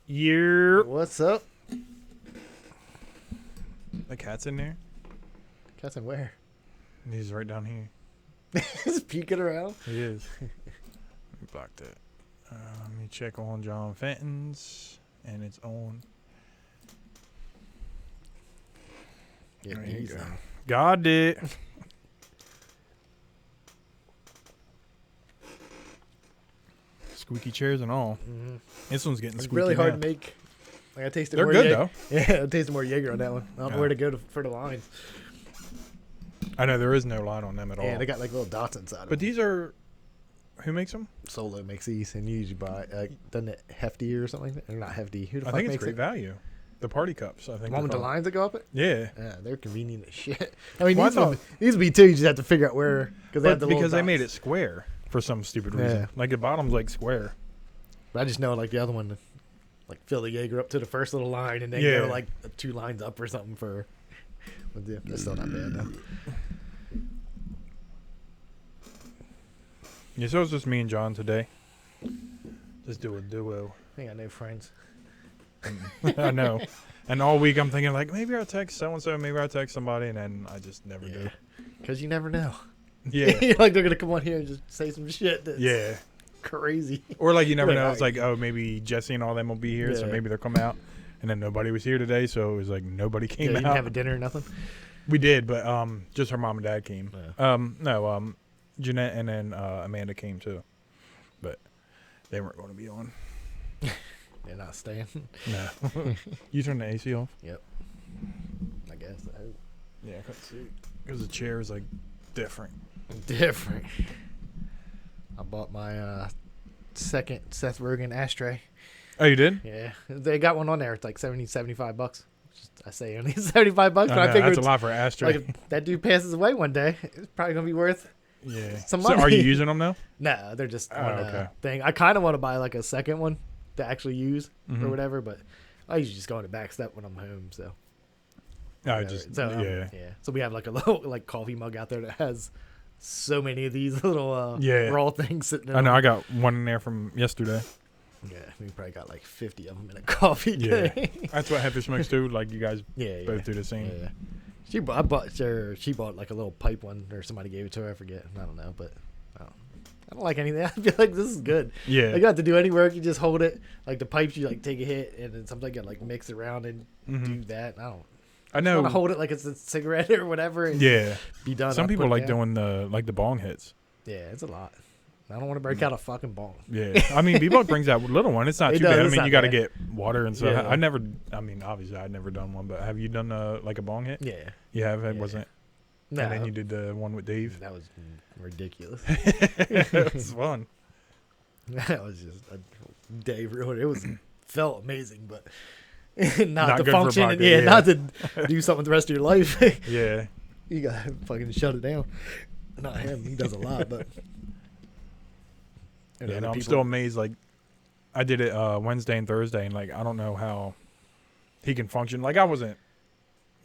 Yeah. What's up? The cat's in there. Cat's in where? He's right down here. He's peeking around. He is. Let me block that. Let me check on John Fenton's, and it's on. Yeah, There you he's go. on. Got it. Squeaky chairs and all. Mm-hmm. This one's getting It's squeaky really hard now. to make. Like I tasted They're more good, Jaeger. though. Yeah, I tasted more Jaeger on that one. I don't know Yeah. where to go for the lines. I know there is no line on them at all. Yeah, they got like little dots inside. But these are... Who makes them? Solo makes these, and you usually buy doesn't it Hefty or something like that? Or not Hefty. Who the I fuck think it's makes great it? value. The party cups, I think. The one with the they're called. lines that go up it? Yeah. Yeah, they're convenient as shit. I mean, Well, I these would be too. You just have to figure out where they have the because little they made it dots. square for some stupid reason. Yeah. Like the bottom's like square. But I just know like the other one, like fill the Jaeger up to the first little line, and then Yeah. go like 2 lines up or something for. But yeah, that's still not bad though. Yeah, so it's just me and John today. Just do a duo. I ain't got no friends. I know. And all week I'm thinking like maybe I'll text so and so, maybe I'll text somebody, and then I just never do. Because you never know. Yeah. Like they're gonna come on here and just say some shit that's Yeah. crazy. Or like you never Like, know. It's like, oh, maybe Jesse and all them will be here, so Yeah. maybe they'll come out. And then nobody was here today, so it was like nobody Yeah, came you didn't out. have a dinner or nothing. We did, but just her mom and dad came. Yeah. No, Jeanette and then Amanda came too, but they weren't going to be on. They're not staying. No. You turn the AC off? I guess. Yeah, I couldn't see. Because the chair is like different. Different. I bought my second Seth Rogen ashtray. Oh, you did? Yeah, they got one on there. It's like $75. I say only $75, but I know, figured that's a lot for ashtray. like if that dude passes away one day, it's probably gonna be worth. Yeah. some So are money. you using them now? No, they're just Oh, on okay. a thing. I kind of want to buy like a second one to actually use Mhm. or whatever, but I usually just go on the back step when I'm home. So No, whatever. just so, yeah. yeah. So we have like a little like coffee mug out there that has so many of these little Yeah. raw things sitting in I know. them. I got one in there from yesterday. Yeah, we probably got like 50 of them in a coffee Yeah. day. That's what Heather smokes too. Like you guys yeah. both do the same. Yeah. She bought like a little pipe one, or somebody gave it to her. I forget. I don't know, but I don't like anything. I feel like this is good. Yeah. Like, you don't have to do any work. You just hold it. Like the pipes, you like take a hit, and then sometimes you gotta like mix it around and Mhm. do that. I I want to know. hold it like it's a cigarette or whatever. And Yeah. be done. Some I'll people put it like down. doing the bong hits. Yeah, it's a lot. I don't want to break out a fucking bong. Yeah, I mean, Bebop brings that little one. It's not It too does, bad. I it's mean, not you got to bad. get water and stuff. Yeah. I mean, obviously, I'd never done one, but have you done like a bong hit? Yeah. You have. It Yeah. wasn't. No, And then you did the one with Dave. that was ridiculous. It was fun. That was just a day ruined. It was felt amazing, but not, Not to good for a function. pocket, Yeah, yeah. not to do something the rest of your life. Yeah. You gotta fucking shut it down. Not him. He does a lot, but and Yeah. other No, I'm people- still amazed. Like, I did it Wednesday and Thursday, and like, I don't know how he can function. Like, I wasn't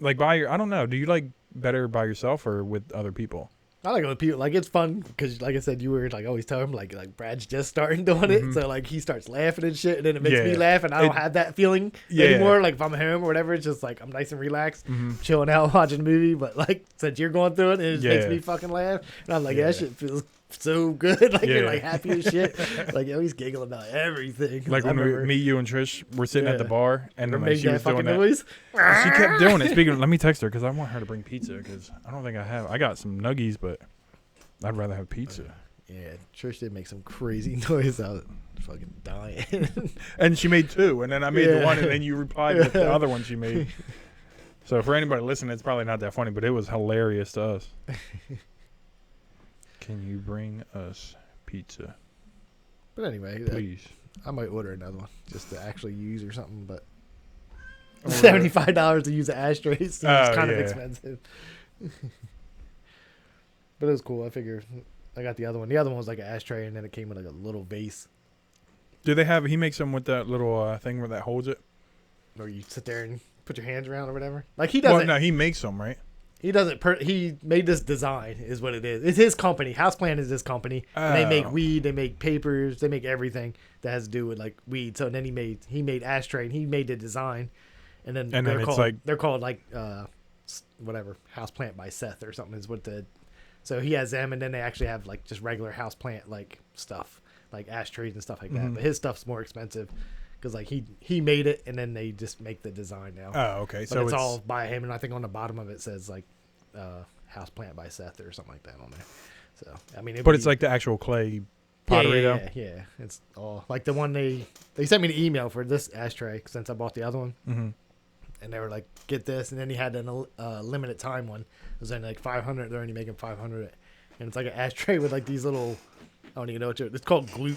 like I don't know. Do you like better by yourself or with other people? I like it when people like it's fun because, like I said, you were like always tell him like Brad's just starting doing it, Mhm. so like he starts laughing and shit, and then it makes me Yeah. laugh, and I don't It- have that feeling Yeah. anymore. Like if I'm home or whatever, it's just like I'm nice and relaxed, Mm-hmm. chilling out, watching a movie. But like since you're going through it, it just makes Yeah. me fucking laugh, and I'm like, Yeah. that shit feels so good. Like you're Yeah. like happy as shit. Like you always giggle about everything. Like I when remember- me, you, and Trish were sitting at the Yeah. bar, and remember like, making she that was doing fucking that. noise. She kept doing it. Speaking of, let me text her because I want her to bring pizza because I don't think I have. I got some nuggies, but I'd rather have pizza. Yeah, Trish did make some crazy noise. I was fucking dying. And she made two, and then I made the Yeah. one, and then you replied with the Yeah. other one she made. So for anybody listening, it's probably not that funny, but it was hilarious to us. Can you bring us pizza, But anyway, please? I might order another one just to actually use or something. But Or- $75 to use an ashtray seems Oh, kind of yeah. expensive. But it was cool. I figured I got the other one. The other one was like an ashtray, and then it came with like a little vase Do they have? He makes them with that little thing where that holds it. where you sit there and put your hands around or whatever. Like he doesn't. Well, no, he makes them, right? He doesn't. He made this design, is what it is. It's his company. Houseplant is his company. And they make weed. They make papers. They make everything that has to do with like weed. So then he made Ashtray, and he made the design. And then they're called like whatever, Houseplant by Seth or something is what the. So he has them, and then they actually have like just regular houseplant like stuff, like ashtrays and stuff like that. But his stuff's more expensive. Because like he made it, and then they just make the design now. Oh, okay. But So it's all by him, and I think on the bottom of it says like Houseplant by Seth or something like that on there. So I mean, it's like the actual clay pottery, though. Yeah. It's all like the one they sent me the email for this ashtray since I bought the other one, and they were like, get this, and then he had a limited time one. It was only like 500. They're only making 500, and it's like an ashtray with like these little, I don't even know what it's called, gloop.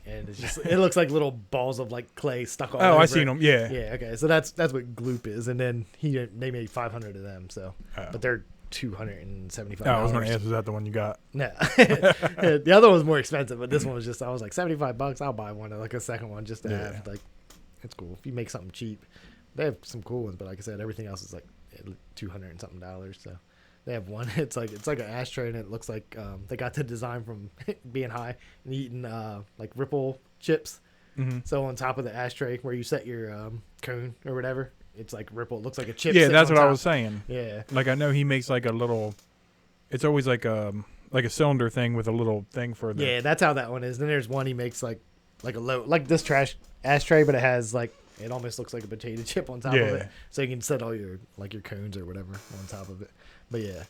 And it's just, it looks like little balls of like clay stuck all over. Oh, I seen them. Yeah. Yeah. Okay. So that's what gloop is. And then they made 500 of them. So, but they're $275. Oh, I was going to ask, was that the one you got? No. The other one was more expensive, but this one was just, I was like $75. I'll buy one, like a second one, just to have like, it's cool. If you make something cheap, they have some cool ones, but like I said, everything else is like $200 and something. So they have one. It's like an ashtray, and it looks like they got the design from being high and eating like Ripple chips. So on top of the ashtray where you set your cone or whatever, it's like Ripple. It looks like a chip. Yeah, that's what I was saying. Yeah. Like I know he makes like a little. It's always like a cylinder thing with a little thing for the. Yeah, that's how that one is. Then there's one he makes like a low, like this trash ashtray, but it has like, it almost looks like a potato chip on top of it, so you can set all your like your cones or whatever on top of it. But yeah,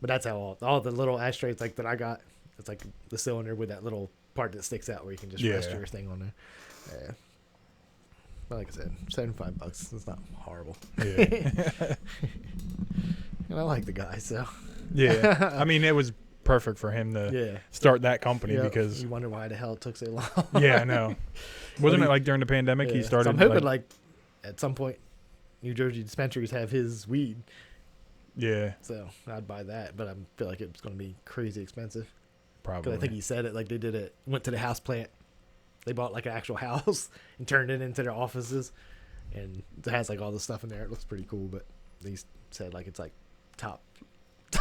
but that's how all the little ashtrays like that I got. It's like the cylinder with that little part that sticks out where you can just rest your thing on there. Yeah. But like I said, $75. It's not horrible. Yeah. And I like the guy, so. Yeah. I mean, it was perfect for him to start that company because. You wonder why the hell it took so long. Yeah, I know. Wasn't it like during the pandemic he started? So I'm hoping like at some point New Jersey dispensaries have his weed. Yeah. So I'd buy that, but I feel like it's going to be crazy expensive. Probably. Because I think he said it, like they did it, went to the house plant. They bought like an actual house and turned it into their offices. And it has like all the stuff in there. It looks pretty cool, but they said like it's like top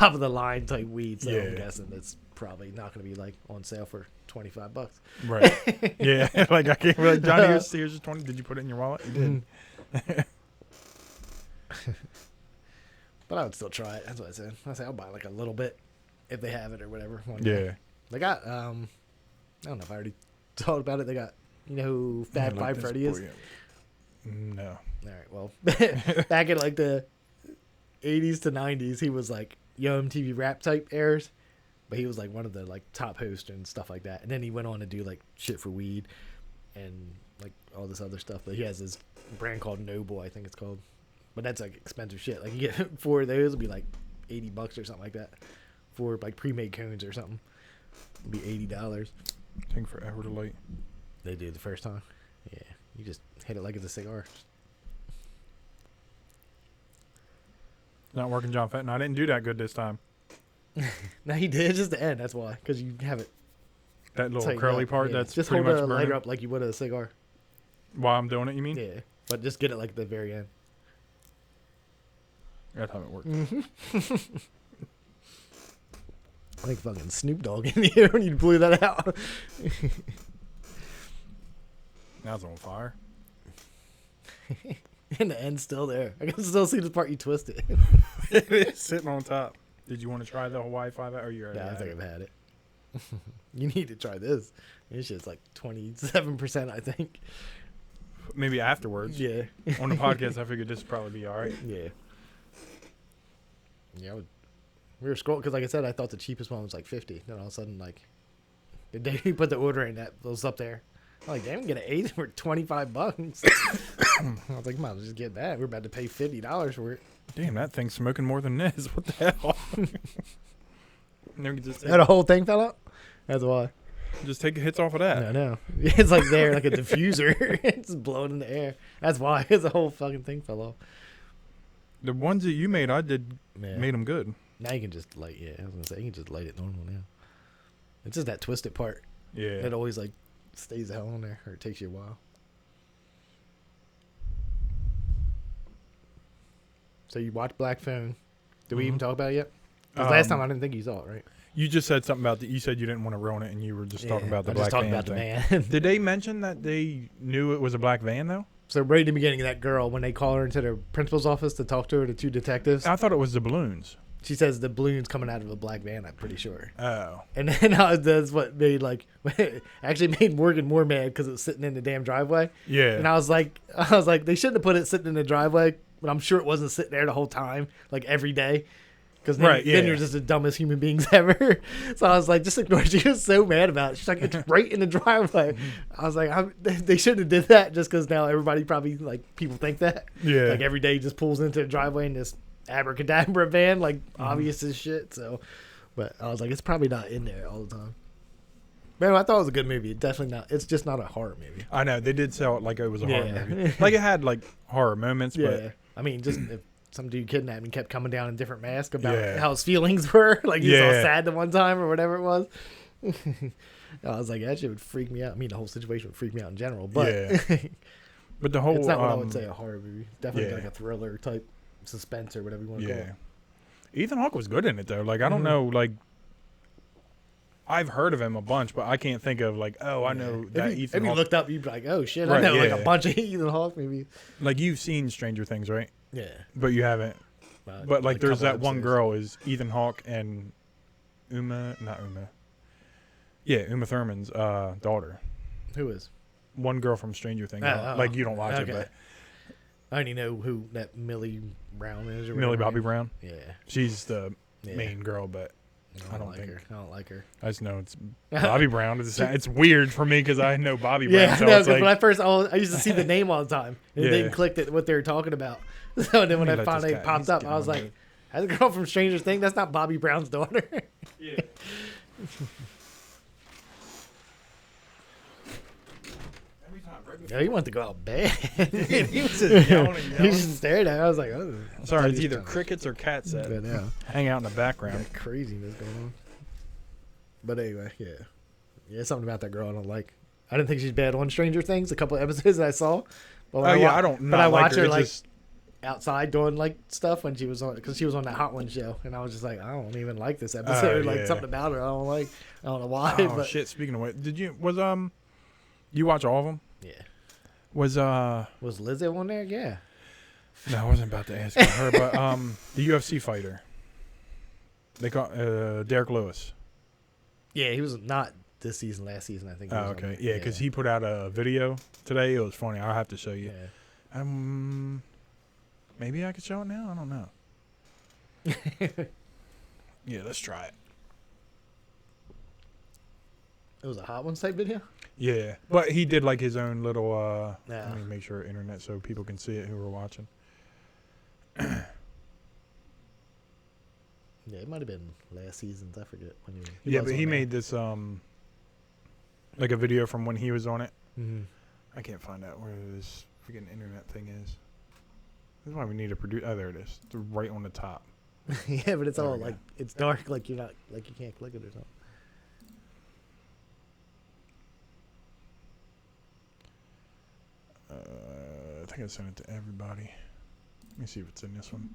of the line type weed. So I'm guessing it's probably not going to be like on sale for $25. Right. Yeah. Like I can't really, Johnny, here's your 20. Did you put it in your wallet? You did. But I would still try it. That's what I said. I say I'll buy like a little bit if they have it or whatever. Yeah. They got I don't know if I already talked about it. They got, you know who Fab Five Freddy is? No. All right. Well, back in like the 80s to 90s, he was like Yo MTV Rap type airs, but he was like one of the like top hosts and stuff like that. And then he went on to do like shit for weed and like all this other stuff. But he has this brand called Noble, I think it's called. But that's like expensive shit. Like you get 4 of those, it'll be like $80 or something like that. 4 like pre-made cones or something. It'll be $80. Take forever to light. They do the first time. Yeah, you just hit it like it's a cigar. Not working, John Fenton. I didn't do that good this time. No, he did just the end. That's why, because you have it. That little curly up. part. Yeah. That's just pretty hold much the lighter burning. up like you would a cigar. While I'm doing it, you mean? Yeah, but just get it like the very end. That's how it works. Like fucking Snoop Dogg in here when you blew that out. Now it's on fire. And the end's still there. I can still see the part you twisted. It is sitting on top. Did you want to try the Hawaii 5 or you already Yeah, I had think it? I've had it. You need to try this. This shit's like 27%, I think. Maybe afterwards. Yeah. On the podcast, I figured this would probably be all right. Yeah. Yeah, we were scrolling because, like I said, I thought the cheapest one was like 50. Then all of a sudden, like the day we put the order in, that was up there. I'm like, damn, get an 8 for $25. I was like, might as well just get that. We're about to pay $50 for it. Damn, that thing's smoking more than this. What the hell? That whole thing fell out. That's why. Just take the hits off of that. I know. It's like there, like a diffuser. It's blowing in the air. That's why. Because the whole fucking thing fell off. The ones that you made, I did Yeah. made them good. Now you can just light. Yeah, I was gonna say you can just light it normal now. It's just that twisted part. Yeah. It always like stays the hell on there, or it takes you a while. So you watch Black Phone, Did we even talk about it yet? 'Cause last time I didn't think you saw it, right? You just said something about you said you didn't want to ruin it, and you were just talking about the black van about thing. the van. Did they mention that they knew it was a black van though? So right in the beginning of that girl, when they call her into the principal's office to talk to her, the two detectives, I thought it was the balloons. she says the balloon's coming out of a black van. I'm pretty sure. Oh. And then that's what made actually made Morgan more mad because it was sitting in the damn driveway. Yeah. And I was like, they shouldn't have put it sitting in the driveway, but I'm sure it wasn't sitting there the whole time, like every day. Because then you're just the dumbest human beings ever. So I was like, just ignore it. She was so mad about it. She's like, it's right in the driveway. I was like, they shouldn't have did that just because now everybody probably, like, people think that. Yeah. Like, every day he just pulls into the driveway in this abracadabra van, like, obvious as shit. So, but I was like, it's probably not in there all the time. Man, I thought it was a good movie. Definitely not. It's just not a horror movie. I know. They did sell it like it was a horror movie. Like, it had, like, horror moments, but... I mean, just... if some dude kidnapped and kept coming down in different masks about how his feelings were. Like, he was all sad the one time or whatever it was. I was like, that shit would freak me out. I mean, the whole situation would freak me out in general. But, but the whole... it's not what I would say a horror movie. Definitely like a thriller type suspense or whatever you want to call it. Ethan Hawke was good in it, though. Like, I don't know, like... I've heard of him a bunch, but I can't think of, like, I know that Ethan Hawke... If you looked up, you'd be like, oh, shit, I know, like, a bunch of Ethan Hawke movies. Like, you've seen Stranger Things, right? Yeah. But you haven't... But, like, there's that one girl is Ethan Hawke and Uma Thurman's daughter. Who is? One girl from Stranger Things. Like, you don't watch it, but... I only know who that Millie Brown is. Or Millie Bobby Brown? Yeah. She's the main girl, but I don't like think... her. I don't like her. I just know it's Bobby Brown. It's weird for me because I know Bobby Brown. Yeah, so no, it's like, when I first... I used to see the name all the time. And it didn't click what they were talking about. So then when I finally popped up, I was like, that's a girl from Stranger Things. That's not Bobby Brown's daughter. Yeah. Yeah, he wanted to go out bad. He was just yelling and yelling. He just stared at me. I was like, oh. Sorry, it's either crickets or cats that hang out in the background. That craziness going on. But anyway, yeah, something about that girl I don't like. I didn't think she's bad on Stranger Things. A couple of episodes that I saw. But I don't. But I watched her like just... outside doing like stuff when she was on, because she was on that Hot One show, and I was just like, I don't even like this episode. Like something about her I don't like. I don't know why. Oh but shit! Speaking of what, you watch all of them? Yeah. Was Lizzie on there? Yeah. No, I wasn't about to ask about her, but the UFC fighter. They call Derek Lewis. Yeah, he was not this season. Last season, I think. He was okay. Yeah, because he put out a video today. It was funny. I'll have to show you. Yeah. Maybe I could show it now. I don't know. Yeah, let's try it. It was a Hot Ones type video? Yeah, but he did like his own little, Yeah. let me make sure internet so people can see it who were watching. Yeah, it might have been last season's. I forget when he made this, like a video from when he was on it. Mm-hmm. I can't find out where this freaking internet thing is. This is why we need to produce. Oh, there it is. It's right on the top. Yeah, but it's There all we go. like, it's dark, like you're not, like you can't click it or something. I think I sent it to everybody. Let me see if it's in this one.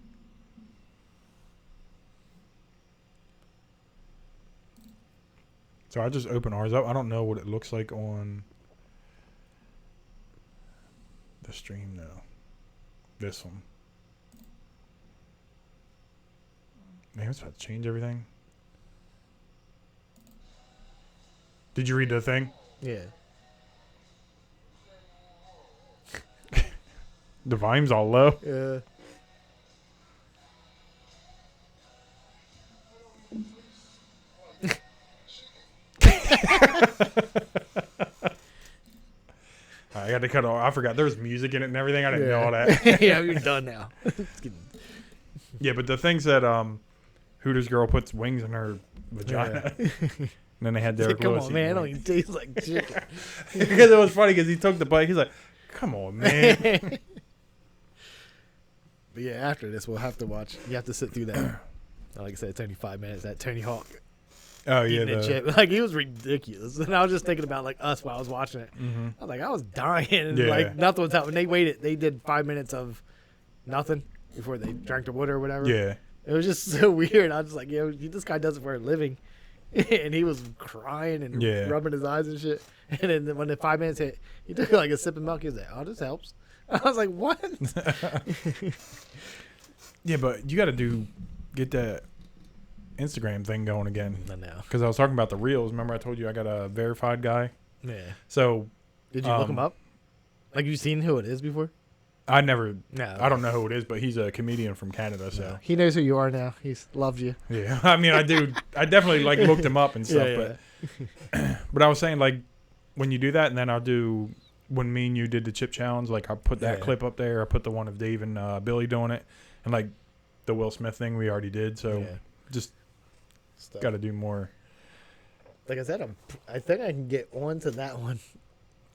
So I just opened ours up. I don't know what it looks like on the stream though. This one. Man, it's about to change everything. Did you read the thing? Yeah. The volume's all low. Yeah. I got to cut off. I forgot there was music in it and everything. I didn't know all that. Yeah, you're done now. Yeah, but the things that Hooters girl puts wings in her vagina. And then they had Derek Come Lewis. on, man. I don't even taste like chicken. Because it was funny because he took the bite. He's like, come on, man. But yeah, after this, we'll have to watch. You have to sit through that. Like I said, it's only 5 minutes. That Tony Hawk. Oh, yeah. Eating that shit. Like, he was ridiculous. And I was just thinking about, like, us while I was watching it. Mm-hmm. I was like, I was dying. And, Yeah. like, nothing was happening. They waited. They did 5 minutes of nothing before they drank the water or whatever. Yeah. It was just so weird. I was like, yo, this guy does it for a living. And he was crying and rubbing his eyes and shit. And then when the 5 minutes hit, he took like a sip of milk. He was like, oh, this helps. I was like, what? Yeah, but you got to get that Instagram thing going again. I know. Because I was talking about the reels. Remember I told you I got a verified guy? Yeah. So. Did you look him up? Like, you seen who it is before? I never. No. I don't know who it is, but he's a comedian from Canada. So no. He knows who you are now. He's loves you. Yeah. I mean, I do. I definitely like looked him up and stuff. But but I was saying, like, when you do that, and then I'll do when me and you did the chip challenge. Like, I put that clip up there. I put the one of Dave and Billy doing it, and like the Will Smith thing we already did. So just got to do more. Like I said, I think I can get on to that one.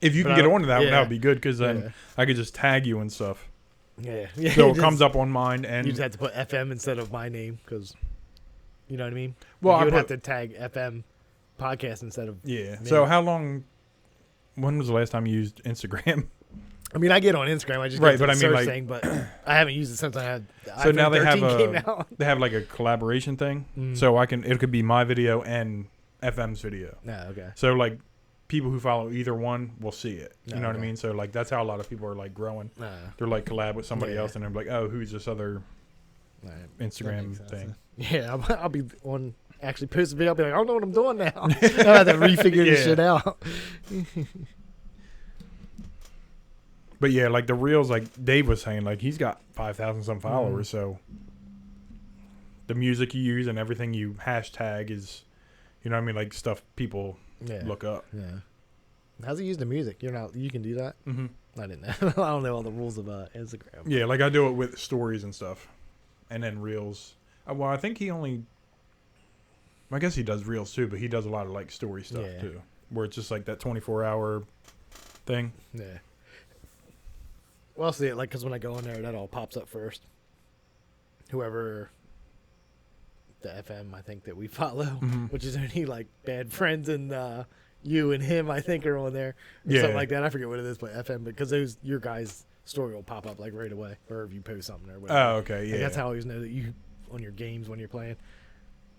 If you can get onto that one, that would be good, because then I could just tag you and stuff. Yeah. So it comes up on mine, and you just have to put FM instead of my name, because you know what I mean. Well, like you would have to tag FM podcast instead of me. So how long? When was the last time you used Instagram? I mean, I get on Instagram. I just but I mean, like, thing, but I haven't used it since I had. So iPhone now they have like a collaboration thing. So it could be my video and FM's video. Okay. So like, people who follow either one will see it. You know what I mean? So like, that's how a lot of people are like growing. They're like collab with somebody else, and they're like, oh, who's this other Instagram thing? Yeah, I'll be on actually post a video. I'll be like, I don't know what I'm doing now. I have to refigure this shit out. But yeah, like the reels, like Dave was saying, like he's got 5,000 some followers. So the music you use and everything you hashtag is, you know what I mean, like stuff people look up. Yeah. How's he use the music? You can do that? Mm-hmm. I didn't know. I don't know all the rules about Instagram. Yeah, like I do it with stories and stuff. And then reels. Well, I think I guess he does reels too, but he does a lot of like story stuff too. Where it's just like that 24-hour thing. Yeah. Well, I'll see it, like, because when I go in there, that all pops up first. Whoever the FM, I think, that we follow, which is only, like, bad friends, and you and him, I think, are on there. Or something like that. I forget what it is, but FM, because your guys' story will pop up, like, right away, or if you post something or whatever. Oh, okay, yeah. Like, that's how I always know that you, on your games when you're playing.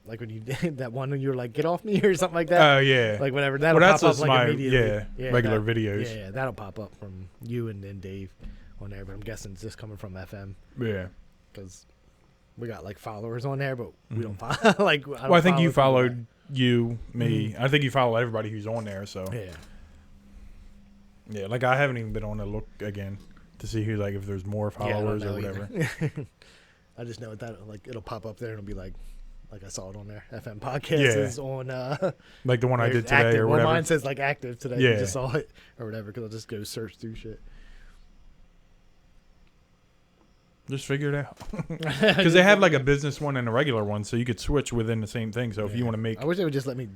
Like when you did that one when you were like, get off me or something like that. Oh, yeah. Like whatever. That'll pop up like immediately. Regular videos. Yeah, that'll pop up from you and then Dave on there. But I'm guessing it's just coming from FM. Yeah. Because we got like followers on there, but we don't follow. Like, I think you followed you, me. I think you follow everybody who's on there. So yeah, like I haven't even been on to look again to see who, like, if there's more followers or whatever. I just know that like it'll pop up there and it'll be like I saw it on there. FM podcast is on. Like the one I did today active. or whatever. Well, mine says like active today. Yeah. I just saw it or whatever because I'll just go search through shit. Just figure it out. Because they have like a business one and a regular one, so you could switch within the same thing. So if you want to make, I wish they would just let me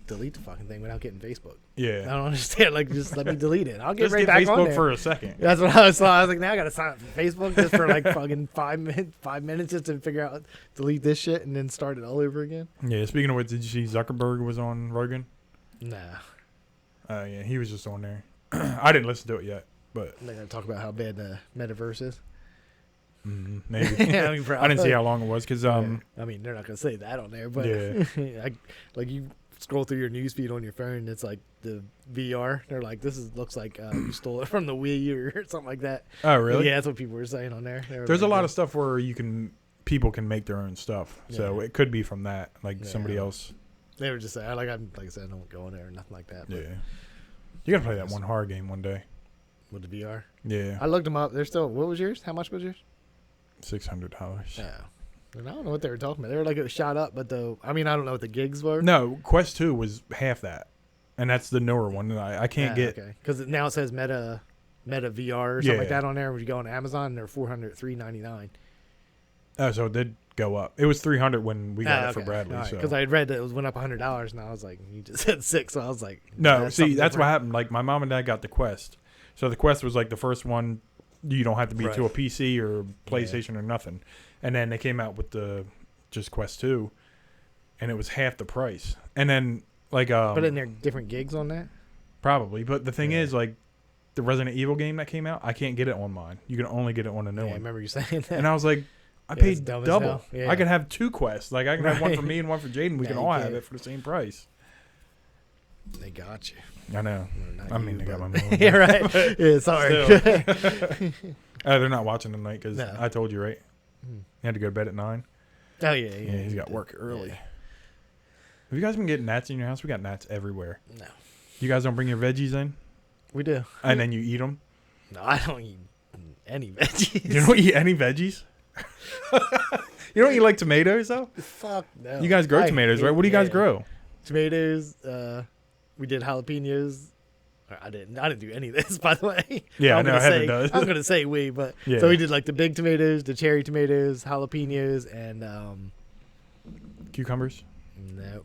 delete the fucking thing without getting Facebook. Yeah, I don't understand. Like, just let me delete it. I'll get just right get back Facebook on there for a second. That's what I was. I was like, now I gotta sign up for Facebook just for like fucking 5 minutes just to figure out delete this shit and then start it all over again. Yeah. Speaking of which, did you see Zuckerberg was on Rogan? Nah. Yeah, he was just on there. I didn't listen to it yet, but they're gonna talk about how bad the metaverse is. Maybe. I mean, I didn't see how long it was because I mean, they're not gonna say that on there, but like you scroll through your newsfeed on your phone, it's like the VR. They're like, this looks like you stole it from the Wii or something like that. Oh, really? Yeah, that's what people were saying on there. There's a lot of stuff where people can make their own stuff, so it could be from that, like somebody else. They were just saying, like I said, I don't go in there or nothing like that. But yeah, you gotta play that one horror game one day with the VR. Yeah, I looked them up. They're still. What was yours? How much was yours? $600. Yeah. And I don't know what they were talking about. They were like, it was shot up, but I don't know what the gigs were. No, Quest 2 was half that, and that's the newer one. I can't get because now it says Meta VR or something like that on there. When you go on Amazon, they're $399. Oh, so it did go up. It was $300 when we got it for Bradley. Because I had read that it went up $100, and I was like, you just said $6, so I was like, no. See, that's what happened. Like my mom and dad got the Quest, so the Quest was like the first one. You don't have to be to a PC or PlayStation or nothing. And then they came out with the just Quest 2, and it was half the price. And then like but in there different gigs on that? Probably. But the thing is, like the Resident Evil game that came out, I can't get it on mine. You can only get it on a new one. I remember you saying that. And I was like, I paid dumb as double. hell. Yeah. I could have 2 quests. Like I can have one Right. for me and one for Jaden. We Yeah, can you all have can't. it for the same price. They got you. I know. Well, not I mean, you, they got but- my money. yeah, right. Yeah, sorry. They're not watching tonight because No. I told you, right? Hmm. He had to go to bed at 9. Oh yeah, Yeah, he's got did. work early. Yeah. Have you guys been getting gnats in your house? We got gnats everywhere. No, You guys don't bring your veggies in, we do. and then you eat them. No, I don't eat any veggies. You don't eat any veggies. You don't eat like tomatoes though. Fuck no. You guys grow I tomatoes, hate- right? What do you guys yeah. grow? Tomatoes. We did jalapenos. I didn't do any of this, by the way. Yeah, I I'm know gonna Heather say- does. I'm gonna say we, but Yeah. so we did like the big tomatoes, the cherry tomatoes, jalapenos, and Cucumbers. no,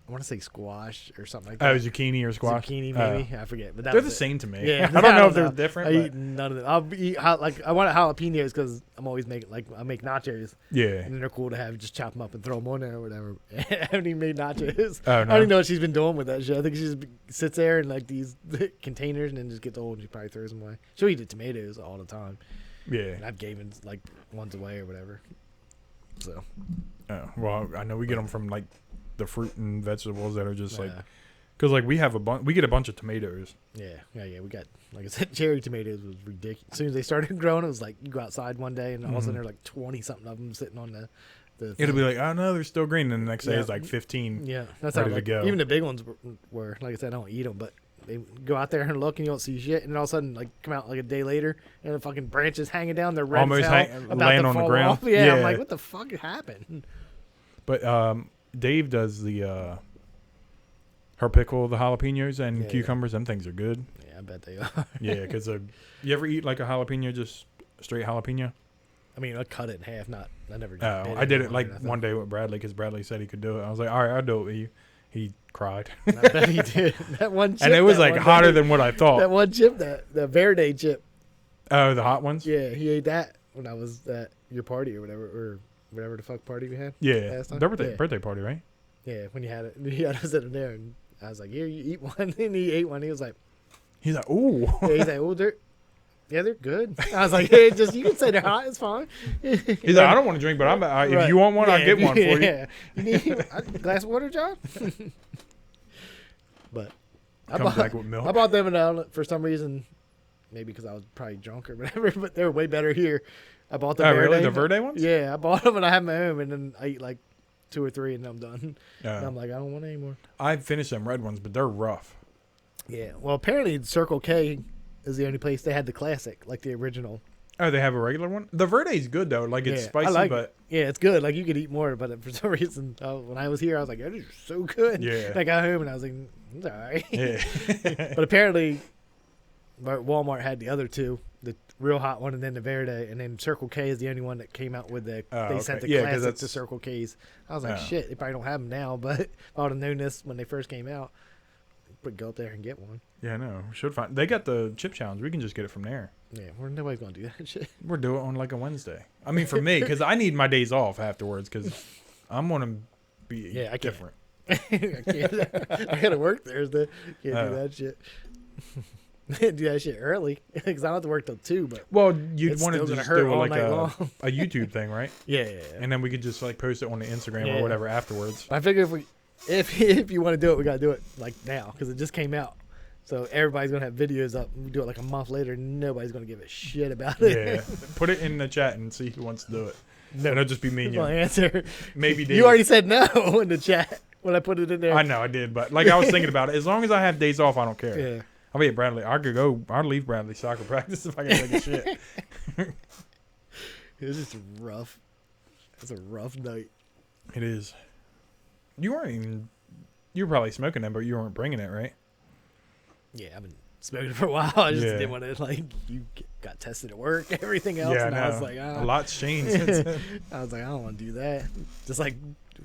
I want to say squash or something like Oh, that. zucchini or squash. Zucchini, maybe. I forget. But that They're was the it. same to me. Yeah, I don't know if know. they're different. I but eat none of them. I'll eat I want jalapenos because I'm always making I make nachos, yeah. and then they're cool to have. Just chop them up and throw them on there or whatever. I haven't even made nachos. Oh I don't no. even know what she's been doing with that shit. I think she just sits there in like these containers and then just gets old and she probably throws them away. She'll eat the tomatoes all the time, and Yeah. I've given like ones away or whatever. So Oh, well, I know we get them from like the fruit and vegetables that are just like yeah. because like we have we get a bunch of tomatoes. Yeah. We got, like I said, cherry tomatoes was ridiculous. As soon as they started growing, it was like you go outside one day and all of a sudden Mhm. there are like 20 something of them sitting on the It'll thing. be like, oh no, they're still green, and the next day Yeah. it's like 15. Yeah, that's ready how to like, go. even the big ones were. Like I said, I don't eat them, but they go out there and look, and you don't see shit, and then all of a sudden, like, come out like a day later, and the fucking branches hanging down, they're red Almost as hell, hang- about laying to on the fall ground. off. Yeah, I'm Yeah. like, what the fuck happened? But Dave does the her pickle, the jalapenos and Yeah, cucumbers. Them things are good. Yeah, I bet they are. Yeah, because you ever eat like a jalapeno, just straight jalapeno? I mean, I cut it in half. I never. Oh, I did it like one day with Bradley because Bradley said he could do it. I was like, all right, I'll do it with you. He cried, I bet he did. That one chip. and it was that like one hotter day- than what I thought. that one chip, the Verde chip. Oh, the hot ones. Yeah, he ate that when I was at your party or whatever the fuck party we had. Yeah, Last time? their Yeah. birthday party, right? Yeah, when you had it, he had us sitting there, and I was like, "Here, you eat one." And he ate one. He was like, He's like, ooh. yeah, "He's like, oh, they're good." I was like, "Hey, just you can say they're hot. It's fine." He's like, I don't want to drink, but if Right. you want one, I'll Yeah, get one for you. Yeah, you need a glass of water, John. But Comes back with milk. I bought them, and for some reason, maybe because I was probably drunk or whatever, but they were way better here. I bought the Oh, Verde. really? The Verde ones? Yeah, I bought them and I have them at home, and then I eat like 2 or 3, and I'm done. Yeah. And I'm like, I don't want any more. I finished them red ones, but they're rough. Yeah. Well, apparently Circle K is the only place they had the classic, like the original. Oh, they have a regular one? The Verde's good, though. Like, it's Yeah, I spicy, like but... Yeah, it's good. Like you could eat more, but for some reason, when I was here, I was like, "That is so good." Yeah. And I got home and I was like, "It's all right." Yeah. But apparently, Walmart had the other two, the real hot one and then the Verde, and then Circle K is the only one that came out with the. Oh, they okay. sent the Yeah, 'cause classic that's- to Circle K's. I was like, Oh. "Shit, they probably don't have them now." But if I would have known this when they first came out, would go up there and get one. Yeah, no. We should find... They got the chip challenge. We can just get it from there. Yeah, nobody's gonna do that shit. We'll do it on, like, a Wednesday. I mean, for me, because I need my days off afterwards, because I'm going to be Yeah, I can't. different. I can't. I gotta work Thursday. Can't Oh. do that shit. Do that shit early because I don't have to work till 2. But Well, you'd it's want to still gonna just hurt do, all like, night long. a YouTube thing, right? Yeah. And then we could just, like, post it on the Instagram Yeah. or whatever afterwards. I figure if you want to do it, we gotta do it like now because it just came out. So everybody's gonna have videos up. We do it like a month later. Nobody's gonna give a shit about it. Yeah. Put it in the chat and see who wants to do it. No. And it'll just be me and That's my you. answer. Maybe Dave. You already said no in the chat when I put it in there. I know I did, but like I was thinking about it. As long as I have days off, I don't care. Yeah. I mean, Bradley, I could go. I'd leave Bradley soccer practice if I can take a shit. It was just rough. It's a rough night. It is. You weren't even. You were probably smoking them, but you weren't bringing it, right? Yeah, I've been smoking for a while. I just Yeah. didn't want to you got tested at work, everything else, Yeah, and I I know. was like, A lot's changed since then. I was like, I don't want to do that. Just like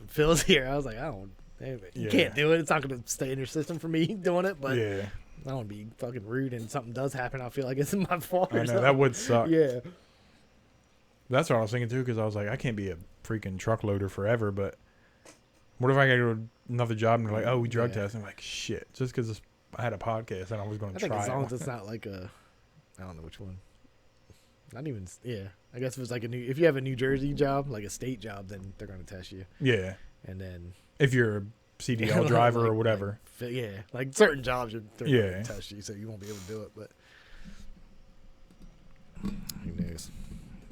Phil's here, I was like, I don't. You Yeah. can't do it. It's not going to stay in your system for me doing it. But Yeah, I don't want to be fucking rude, and something does happen. I feel like it's my fault. I Or know something. that would suck. Yeah. That's what I was thinking too, because I was like, I can't be a freaking truck loader forever. But what if I got to go to another job and they're like, oh, we drug Yeah. test? I'm like, shit, just because I had a podcast and I was going I to think try as long it. as it's not like a, I don't know which one. Not even. Yeah, I guess if it's like if you have a New Jersey job, like a state job, then they're gonna test you. Yeah. And then if you're a CDL driver or whatever. Like certain jobs, they're gonna test you, so you won't be able to do it. But who knows?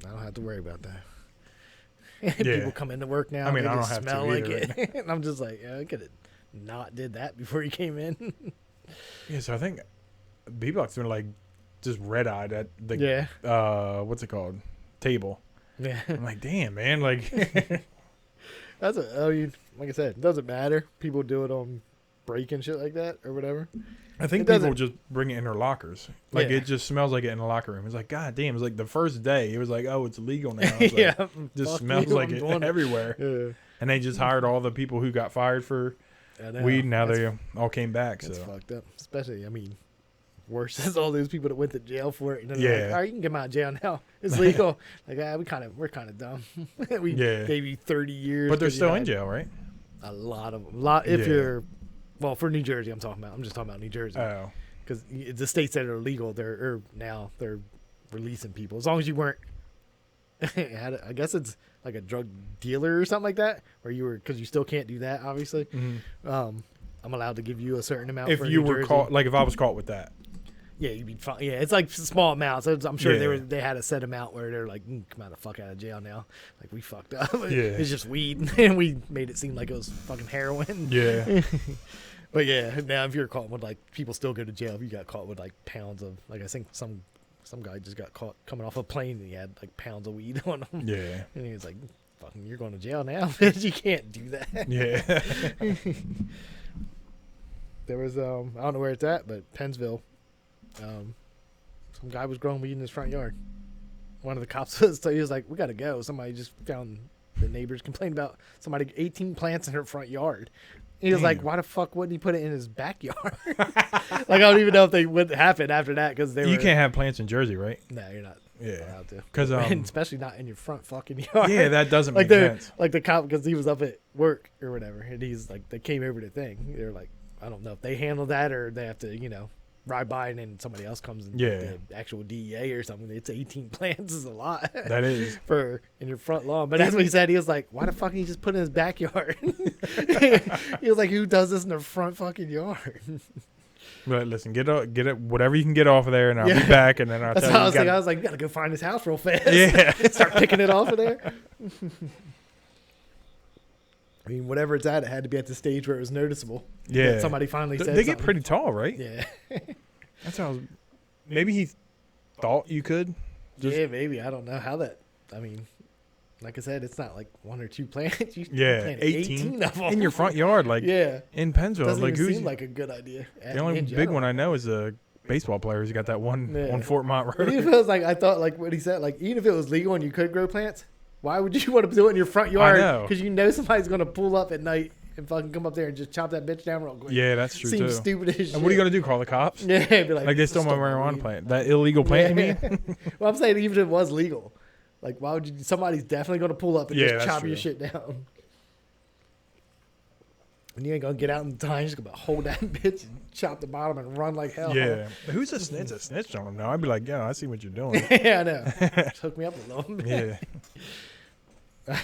I don't have to worry about that. People come into work now. I mean, they I don't just have smell to like either, it, and I'm just like, I could have not did that before you came in. Yeah, so I think B-Block's been like just red-eyed at the what's it called, table. Yeah, I'm like, damn, man, like that's like I said, it doesn't matter. People do it on break and shit like that or whatever. I think people just bring it in their lockers. Like it just smells like it in the locker room. It's like, God damn, it's like the first day it was like, oh, it's illegal now. It's like, just smells like it everywhere. Yeah. And they just hired all the people who got fired for weed. Now they all came back. That's so fucked up. Especially, I mean, worse is all those people that went to jail for it. And yeah. Like, all right, you can get them out of jail now. It's legal. Like, we're kind of dumb. We gave you 30 years. But they're still in jail, right? A lot of them. If you're, well, for New Jersey, I'm just talking about New Jersey. Oh. Because the states that are legal, they're releasing people. As long as you weren't, I guess it's like a drug dealer or something like that, or because you still can't do that, obviously. Mm-hmm. I'm allowed to give you a certain amount. If you were caught, like if I was caught with that. Yeah, you'd be fine. Yeah, it's like small amounts. I'm sure they had a set amount where they're like, come out the fuck out of jail now. Like, we fucked up. Yeah. It's just weed, and we made it seem like it was fucking heroin. Yeah. But yeah, now if you're caught with like, people still go to jail if you got caught with like pounds of, like, I think some guy just got caught coming off a plane and he had like pounds of weed on him. Yeah. And he was like, fucking, you're going to jail now, bitch. You can't do that. Yeah. There was, I don't know where it's at, but Pennsville. Some guy was growing weed in his front yard. One of the cops he was like, we got to go. Somebody just found, the neighbors complained about somebody 18 plants in her front yard. He was like, why the fuck wouldn't he put it in his backyard? Like, I don't even know if they would happen after that, because you can't have plants in Jersey, right? No, you're not. Yeah, allowed to. Because especially not in your front fucking yard. Yeah, that doesn't make sense. Like the cop, because he was up at work or whatever, and he's like, they came over to the thing. They're like, I don't know if they handle that or they have to, ride by and then somebody else comes and the actual DEA or something. It's 18 plants is a lot. That is for in your front lawn. But that's what he said. He was like, why the fuck didn't he just put it in his backyard? He was like, who does this in their front fucking yard? But listen, get it, whatever you can get off of there, and I'll be back. And then I'll that's tell how you. I was like, you gotta go find his house real fast. Yeah, start picking it off of there. I mean, whatever it's at, it had to be at the stage where it was noticeable. Yeah. That somebody finally said they something. get pretty tall, right? Yeah. That sounds. Maybe he thought you could. Yeah, maybe. I don't know how that. I mean, like I said, it's not like one or two plants. You Yeah, plant 18 of them in your front yard, like in Pennsville. Doesn't like even who's seem like a good idea. The only big one I know is a baseball player who's got that one on Fort Mont Road. Even if it was like, I thought like what he said, like even if it was legal and you could grow plants, why would you want to do it in your front yard? Because you know somebody's gonna pull up at night and fucking come up there and just chop that bitch down real quick. Yeah, that's true. Seems stupid as shit. And what are you gonna do? Call the cops? Yeah, be like they stole my marijuana plant. That illegal plant, you mean? Well, I'm saying even if it was legal, like why would you? Somebody's definitely gonna pull up and just chop your shit down. And you ain't gonna get out in time. You're just gonna hold that bitch and chop the bottom and run like hell. Yeah. Who's a snitch? A snitch on him now. I'd be like, yeah, I see what you're doing. Yeah, I know. Just hook me up a little bit. Yeah.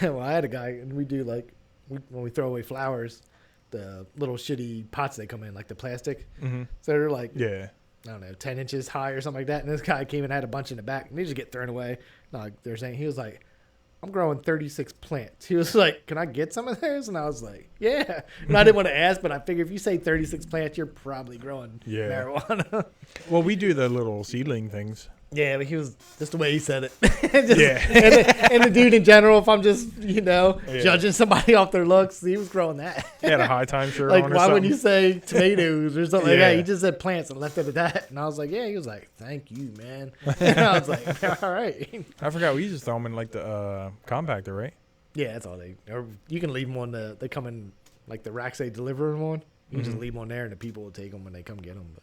Well, I had a guy, and we do like when we throw away flowers, the little shitty pots they come in, like the plastic. Mm-hmm. So they're like, I don't know, 10 inches high or something like that. And this guy came and had a bunch in the back, and they just get thrown away. No, they're saying he was like, I'm growing 36 plants. He was like, can I get some of those? And I was like, yeah. And I didn't want to ask, but I figured if you say 36 plants, you're probably growing marijuana. Well, we do the little seedling things. Yeah, but he was just the way he said it. And the dude in general, if I'm just, judging somebody off their looks, he was growing that. He had a high time shirt like, on or why something. wouldn't you say tomatoes or something like that? He just said plants and left it at that. And I was like, yeah. He was like, thank you, man. And I was like, all right. I forgot. We just throw them in like the compactor, right? Yeah, that's all or you can leave them on they come in like the racks they deliver them on. You can just leave them on there and the people will take them when they come get them.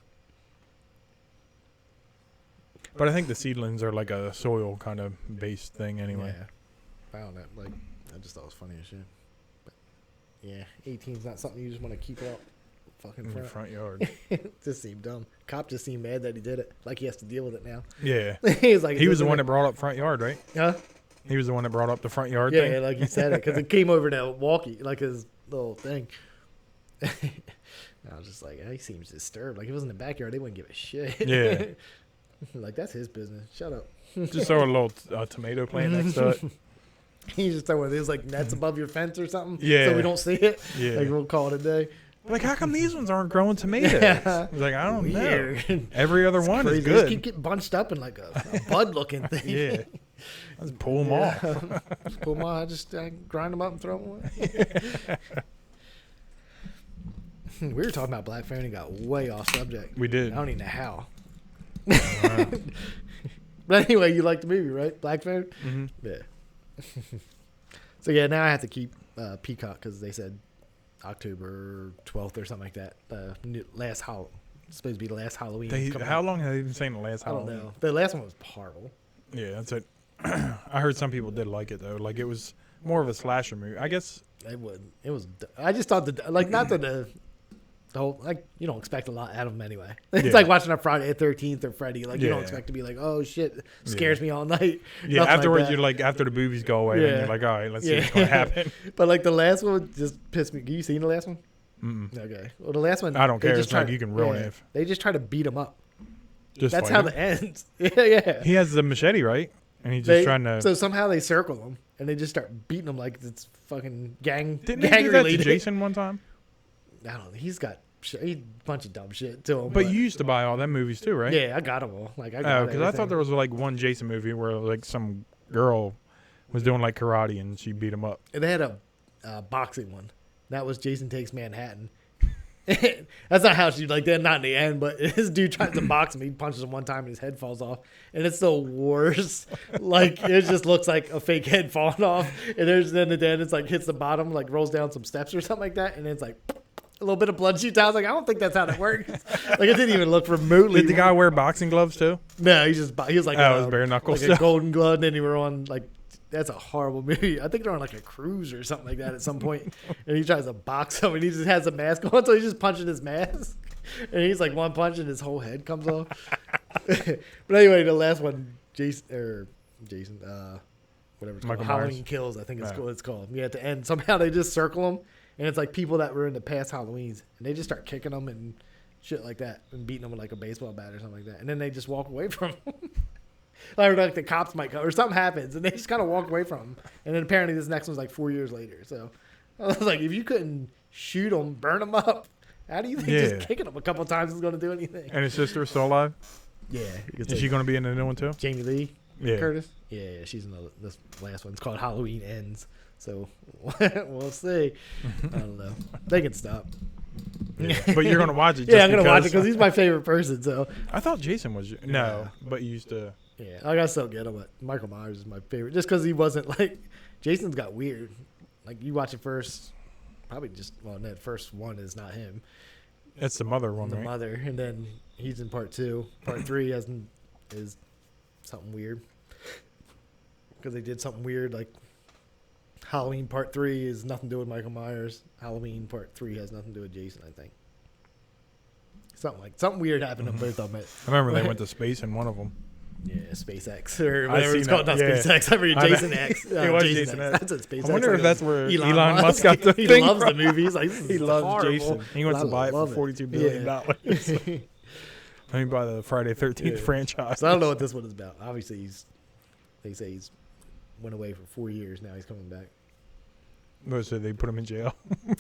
But I think the seedlings are like a soil kind of based thing anyway. Yeah. I don't know. Like, I just thought it was funny as shit. But yeah, 18's not something you just want to keep out fucking in your front. front yard. Just seemed dumb. Cop just seemed mad that he did it. Like he has to deal with it now. Yeah. He was like, He was the one that brought up front yard, right? huh? He was the one that brought up the front yard Yeah, thing. yeah, like he said it because it came over to walkie, like his little thing. I was just like, he seems disturbed. Like if it was in the backyard, they wouldn't give a shit. Yeah. Like that's his business. Shut up. Just throw a little tomato plant next to it. He just throw one of these like nets above your fence or something. Yeah. So we don't see it. Yeah. Like we'll call it a day. Like, how come these ones aren't growing tomatoes? Yeah. I was like, I don't know. Weird. Every other one Crazy. is They just good. keep getting bunched up in like a bud looking thing. Yeah. Let's pull them off. Just pull them off. I grind them up and throw them away. We were talking about Black Phone and got way off subject. We I did. don't even know how. Wow. But anyway, you like the movie, right? Black Phone? Mm-hmm. Yeah. So yeah, now I have to keep Peacock because they said October 12th or something like that. Supposed to be the last Halloween. How long have they been saying the last I don't Halloween? know. The last one was horrible. Yeah, that's it. I heard some people did like it though. Like it was more of a slasher movie. I guess. It wasn't. It was. I just thought that not that the whole you don't expect a lot out of them anyway. It's Yeah. like watching a Friday the 13th or Freddy. Like you don't Yeah. expect to be like, oh shit, scares me all night. Yeah. Nothing Afterwards, that. you're like, after the boobies go away, then Yeah. you're like, all right, let's see Yeah. what's gonna happen. But like the last one just pissed me. You seen the last one? Mm-mm. Okay. Well, the last one. I don't they care. just It's like try- you can ruin yeah, it. They just try to beat him up. Just That's fight how him. it ends. Yeah. He has the machete, right? And he's just trying to. So somehow they circle him and they just start beating him like it's fucking gang. Didn't gang he do that to related. Jason one time? I don't know. He's got a bunch of dumb shit to him. But you used to buy all them movies too, right? Yeah, I got them all. Like I Oh, got because I thought everything. there was like one Jason movie where like some girl was doing like karate and she beat him up. And they had a boxing one. That was Jason Takes Manhattan. That's not how she like that. Not in the end, but this dude tries to box him. He punches him one time and his head falls off, and it's the worst. Like it just looks like a fake head falling off, and then at the end it's like hits the bottom, like rolls down some steps or something like that, and it's like a little bit of blood shoots out. I was like, I don't think that's how that works. Like it didn't even look remotely. Did the guy wear boxing gloves too? No, he was like Oh, it was bare knuckles. like a golden glove, and then he were on like. That's a horrible movie. I think they're on like a cruise or something like that at some point. And he tries to box him and he just has a mask on, so he's just punching his mask. And he's like one punch and his whole head comes off. But anyway, the last one, Jason, whatever it's called, Michael Halloween Myers. Kills, I think it's Right. cool. It's called. Yeah, at the end, somehow they just circle them, and it's like people that were in the past Halloweens, and they just start kicking them and shit like that, and beating them with like a baseball bat or something like that, and then they just walk away from them. Or like the cops might come, or something happens, and they just kind of walk away from them. And then apparently this next one's like 4 years later. So I was like, if you couldn't shoot them, burn them up, how do you think Yeah. just kicking them a couple times is going to do anything? And his sister is still alive? Yeah. Is she going to be in the new one too? Jamie Lee Yeah. Curtis? Yeah, she's in this last one. It's called Halloween Ends. So we'll see. I don't know. They can stop. Yeah. But you're going to watch it just Yeah, I'm going to watch it because because he's my favorite person. So I thought Jason was. No, Yeah. but you used to. yeah, I got so get him, but Michael Myers is my favorite just because he wasn't like Jason's got weird. Like you watch it first, probably just that first one is not him, It's the mother one, the right? mother, and then he's in part 2. Part 3 is something weird because they did something weird like Halloween Part 3 is nothing to do with Michael Myers. Halloween Part 3 has nothing to do with Jason. I think something weird happened to both of them. I remember they went to space in one of them. Yeah, SpaceX or I whatever it's seen called. that, Not yeah. SpaceX. I remember I know. Jason X. It was Jason X. That's what SpaceX. I wonder if that's where Elon Musk Musk got the he thing loves from. the movies. Like, this He is loves horrible. Jason. He wants I to buy it for love $42 billion. Yeah. Let me buy the Friday 13th Yeah. franchise. So I don't know what this one is about. Obviously, they say he's went away for 4 years. Now he's coming back. So they put him in jail.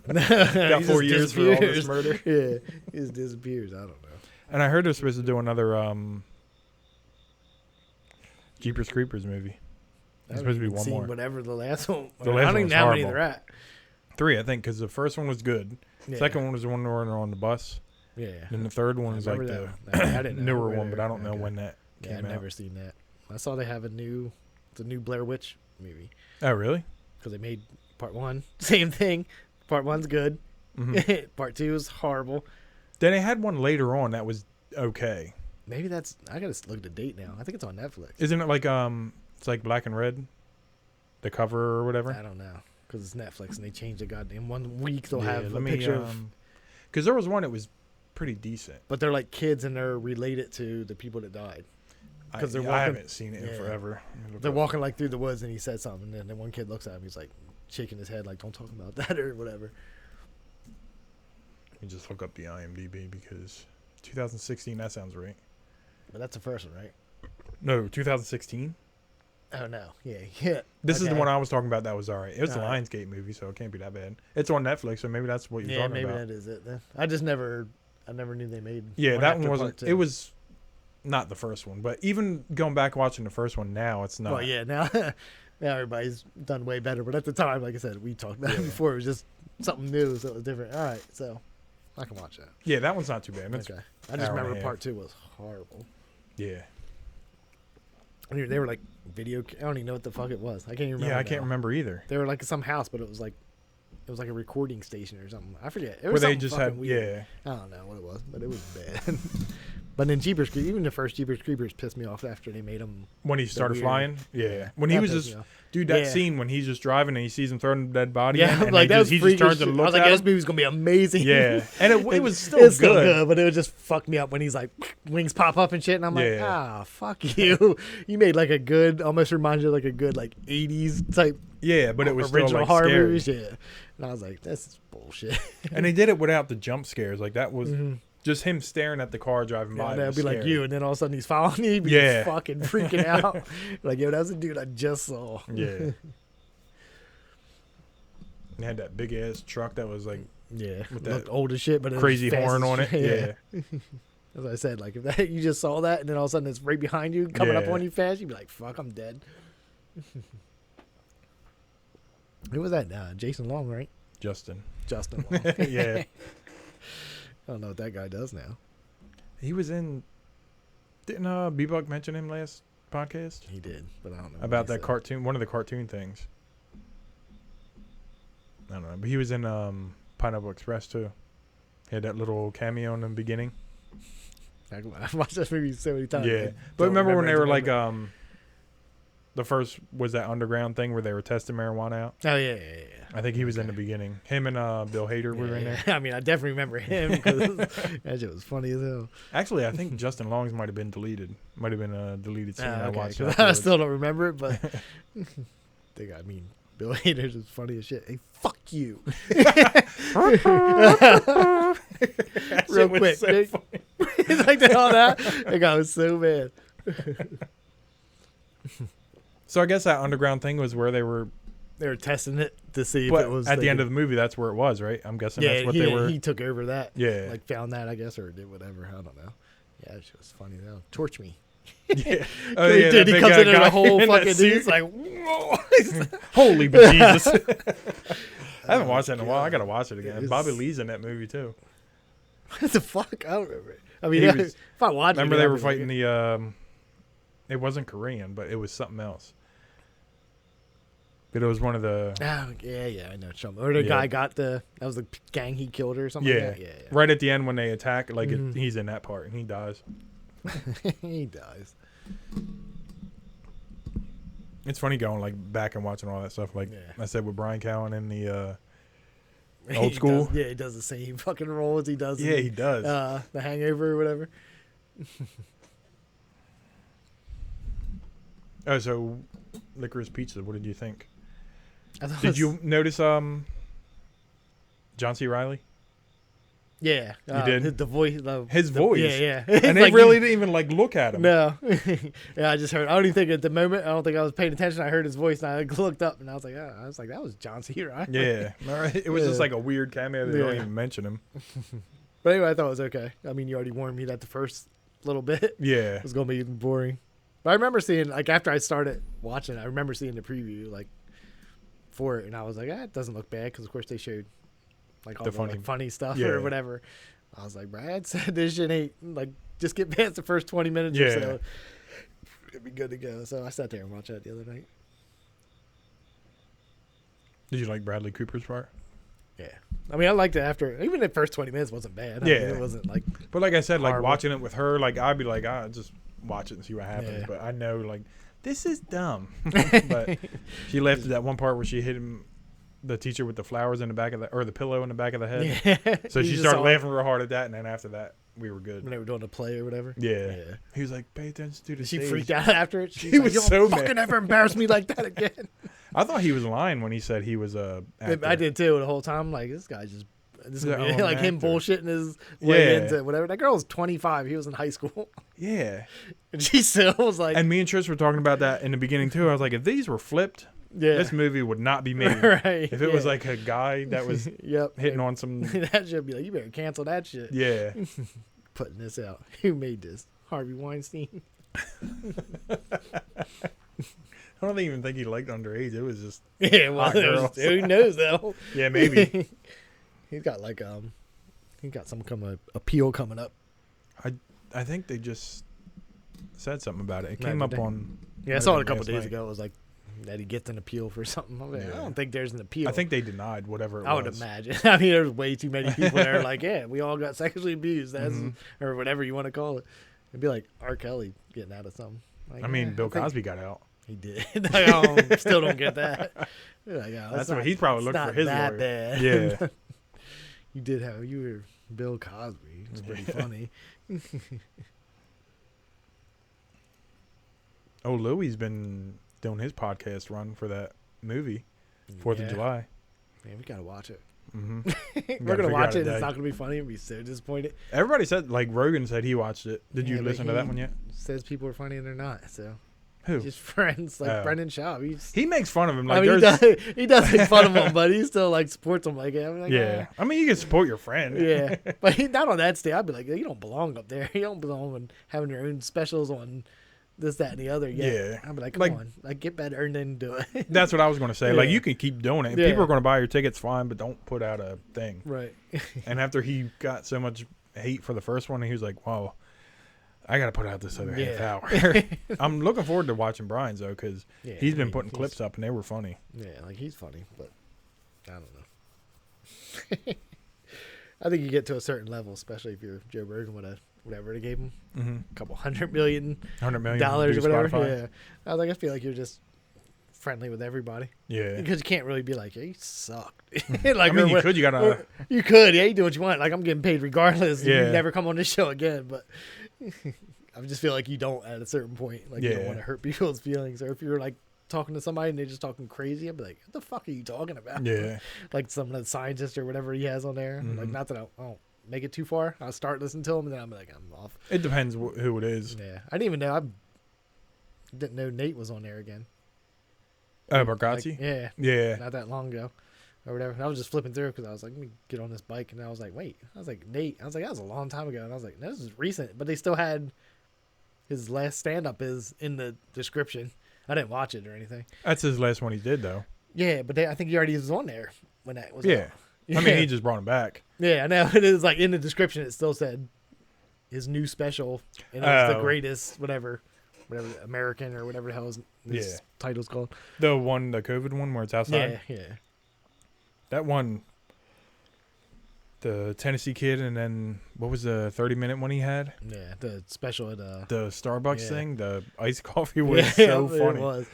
Got Got 4 years for all this murder. Yeah, he just disappears. I don't know. And I heard they're supposed to do another Jeepers Creepers movie. There's supposed to be one Seen more. Whatever the last one. The I last don't one even was know how many horrible. they're at. 3, I think, because the first one was good. Yeah. Second one was the one where they're on the bus. Yeah. Then the third one is like remember the that one. I didn't know. newer one, but I don't know Okay. when that Yeah, came I've out. never seen that. I saw they have the new Blair Witch movie Oh, really? because they made part 1, same thing. Part 1's good. Mm-hmm. Part 2 is horrible. Then they had one later on that was okay. Maybe that's. I gotta look at the date now. I think it's on Netflix. Isn't it like it's like black and red, the cover or whatever? I don't know because it's Netflix and they changed it. Goddamn 1 week they'll Yeah, have a let me, picture of. Because there was one that was pretty decent. But they're like kids and they're related to the people that died. Because they're walking, I haven't seen it in forever. They're walking like through the woods and he said something and then one kid looks at him. He's like shaking his head like, don't talk about that or whatever. Let me just look up the IMDb because 2016, that sounds right. But that's the first one, right? No, 2016? Oh, no. Yeah. This is the one I was talking about that was all right. It was a Lionsgate movie, so it can't be that bad. It's on Netflix, so maybe that's what you're talking about. Yeah, maybe that is it then. I never knew they made that one wasn't. It was not the first one, but even going back watching the first one now, it's not. Well, yeah, now everybody's done way better. But at the time, like I said, we talked about it before. It was just something new, so it was different. All right, so I can watch that. Yeah, that one's not too bad. Okay. I just remember part 2 was horrible. Yeah. They were like video. I don't even know what the fuck it was. I can't even remember. Yeah, I can't remember either. They were like some house, but it was like a recording station or something. I forget. Where they just had weird. I don't know what it was, but it was bad. But then Jeepers Creepers, even the first Jeepers Creepers pissed me off after they made them. When he started flying? Yeah. When he was just... Dude, that scene when he's just driving and he sees him throwing the dead body in, and like he just turns and looks at him. I was like, this movie's going to be amazing. Yeah. And it was still good. Still good, but it would just fuck me up when he's like, wings pop up and shit, and I'm like, fuck you. You made like a good, almost reminds you of like a good like 80s type. Yeah, but it was original still like horror scary. movies. Yeah. And I was like, this is bullshit. And they did it without the jump scares. Like that was... Just him staring at the car driving by. That'd be like you, and then all of a sudden he's following you. He'd be fucking freaking out. Like, yo, that's a dude I just saw. Yeah. And had that big ass truck that was like, with that old as shit, but crazy horn on it. Yeah. As I said, like if that you just saw that, and then all of a sudden it's right behind you, coming up on you fast, you'd be like, "Fuck, I'm dead." Who was that? Jason Long, right? Justin Long. Yeah. I don't know what that guy does now. He was in. Didn't B-Buck mention him last podcast? He did, but I don't know about that cartoon. One of the cartoon things. I don't know, but he was in Pineapple Express too. He had that little cameo in the beginning. I've watched that movie so many times. Yeah, but remember when they were like the first was that underground thing where they were testing marijuana out? Oh yeah. I think he was in the beginning. Him and Bill Hader were in there. I mean, I definitely remember him because that shit was funny as hell. Actually, I think Justin Long's might have been deleted. Might have been a deleted scene I watched. I still don't remember it, but Bill Hader's is funny as shit. Hey, fuck you. Real quick. So like all that guy was so bad. So I guess that underground thing was where they were testing it to see if it was at the end of the movie. That's where it was, right? I'm guessing that's what they were. He took over that. Yeah, like found that, I guess, or did whatever. I don't know. Yeah, it was funny though. Torch me. Yeah. Oh yeah. Dude, he comes in a whole fucking dude. It's like, whoa. Holy bejesus. I haven't watched that in a while. I gotta watch it again. Bobby Lee's in that movie too. What the fuck? I don't remember it. I mean, if I watched it, remember they were fighting the. It wasn't Korean, but it was something else. But it was one of the. Oh yeah, I know. Or the guy got that was the gang he killed or something. Yeah, like that. Yeah. Right at the end when they attack, like he's in that part and he dies. He dies. It's funny going like back and watching all that stuff. Like I said with Brian Callen in the Old School. He does the same fucking role as he does. Yeah, he does. The Hangover or whatever. Oh, so Licorice Pizza. What did you think? Did you notice John C. Reilly? Yeah, you did. The voice, his voice. Yeah. And they really didn't even like look at him. No. Yeah, I just heard. I don't even think at the moment. I don't think I was paying attention. I heard his voice, and I looked up, and I was like, that was John C. Reilly. Yeah, it was just like a weird cameo. They don't even mention him. But anyway, I thought it was okay. I mean, you already warned me that the first little bit, it was gonna be boring. But I remember seeing, like, after I started watching it, I remember seeing the preview, like, for it, and I was like, it doesn't look bad, because of course they showed like all the funny stuff or whatever. I was like, Brad said this shit ain't like, just get past the first 20 minutes or so. It'd be good to go. So I sat there and watched that the other night. Did you like Bradley Cooper's part? Yeah. I mean, I liked it after, even the first 20 minutes wasn't bad. I mean, it wasn't like. But like I said, like watching it with her, like I'd be like, just watch it and see what happens. But I know, like, this is dumb. But she laughed at that one part where she hit him the teacher with the flowers in the back of the, or the pillow in the back of the head. Yeah. So she started laughing real hard at that, and then after that, we were good. When they were doing a play or whatever. Yeah. He was like, "Pay attention to the She stage." freaked out after it. He was so mad. Fucking ever embarrass me like that again. I thought he was lying when he said he was a actor. I did too the whole time. Like, this guy's just. This is like him actor. bullshitting his way into whatever. That girl was 25. He was in high school. Yeah. And she still was like. And me and Trish were talking about that in the beginning too. I was like, if these were flipped, this movie would not be made. Right. If it was like a guy that was hitting on some. That should be like, you better cancel that shit. Yeah. Putting this out. Who made this? Harvey Weinstein. I don't even think he liked underage. It was just Well, who knows though? Yeah, maybe. He's got like he got some appeal coming up. I think they just said something about it. It came up on. Yeah, I saw it a couple days ago. It was like that he gets an appeal for something. I don't think there's an appeal. I think they denied whatever it was. I would imagine. I mean, there's way too many people that are like, yeah, we all got sexually abused, or whatever you want to call it. It'd be like R. Kelly getting out of something. Like, I mean, Bill Cosby got out. He did. I still don't get that. Like, that's what he's probably looking for his lawyer. Bad. Yeah. You were Bill Cosby. It's pretty funny. Oh, Louie's been doing his podcast run for that movie, 4th of July. Man, we gotta watch it. Mm-hmm. We're gonna watch it. It's not gonna be funny. And be so disappointed. Everybody said, like Rogan said, he watched it. Did you listen to that one yet? Says people are funny and they're not. So who? Just friends like Brendan Schaub. He makes fun of him. Like, I mean, he does make fun of him, but he still like supports him. Like, I mean, you can support your friend. Yeah, but he not on that stage. I'd be like, you don't belong up there. You don't belong in having your own specials on this, that, and the other. Yeah, I'd be like, come on, like get better and then do it. That's what I was going to say. Like, you can keep doing it. If people are going to buy your tickets, fine, but don't put out a thing. Right. And after he got so much hate for the first one, he was like, wow, I got to put out this other half hour. I'm looking forward to watching Brian's, though, because he's been putting clips up, and they were funny. Yeah, like, he's funny, but I don't know. I think you get to a certain level, especially if you're Joe Rogan with whatever they gave him, a couple $100 million or whatever. Spotify. Yeah, I was like, I feel like you're just friendly with everybody. Yeah, because you can't really be like, hey, you suck. Like, I mean, you could. You could. Yeah, you do what you want. Like, I'm getting paid regardless. Yeah. You never come on this show again, but. I just feel like you don't at a certain point. Like, you don't want to hurt people's feelings. Or if you're like talking to somebody and they're just talking crazy, I'd be like, what the fuck are you talking about? Yeah. Like some of the scientist or whatever he has on there. Like, not that I won't make it too far. I'll start listening to him and then I'm like, I'm off. It depends who it is. Yeah. I didn't even know. I didn't know Nate was on there again. Bargatze? Like, yeah. Not that long ago. Or whatever. And I was just flipping through because I was like, let me get on this bike. And I was like, wait. I was like, Nate. I was like, that was a long time ago. And I was like, this is recent. But they still had his last stand-up is in the description. I didn't watch it or anything. That's his last one he did, though. Yeah, but I think he already was on there when that was out. I mean, he just brought him back. Yeah, I know. It is like in the description, it still said his new special. And it was the greatest, whatever American or whatever the hell his title's called. The COVID one where it's outside? Yeah. That one, the Tennessee Kid, and then what was the 30-minute one he had? Yeah, the special at the Starbucks thing, the iced coffee was so funny. It was.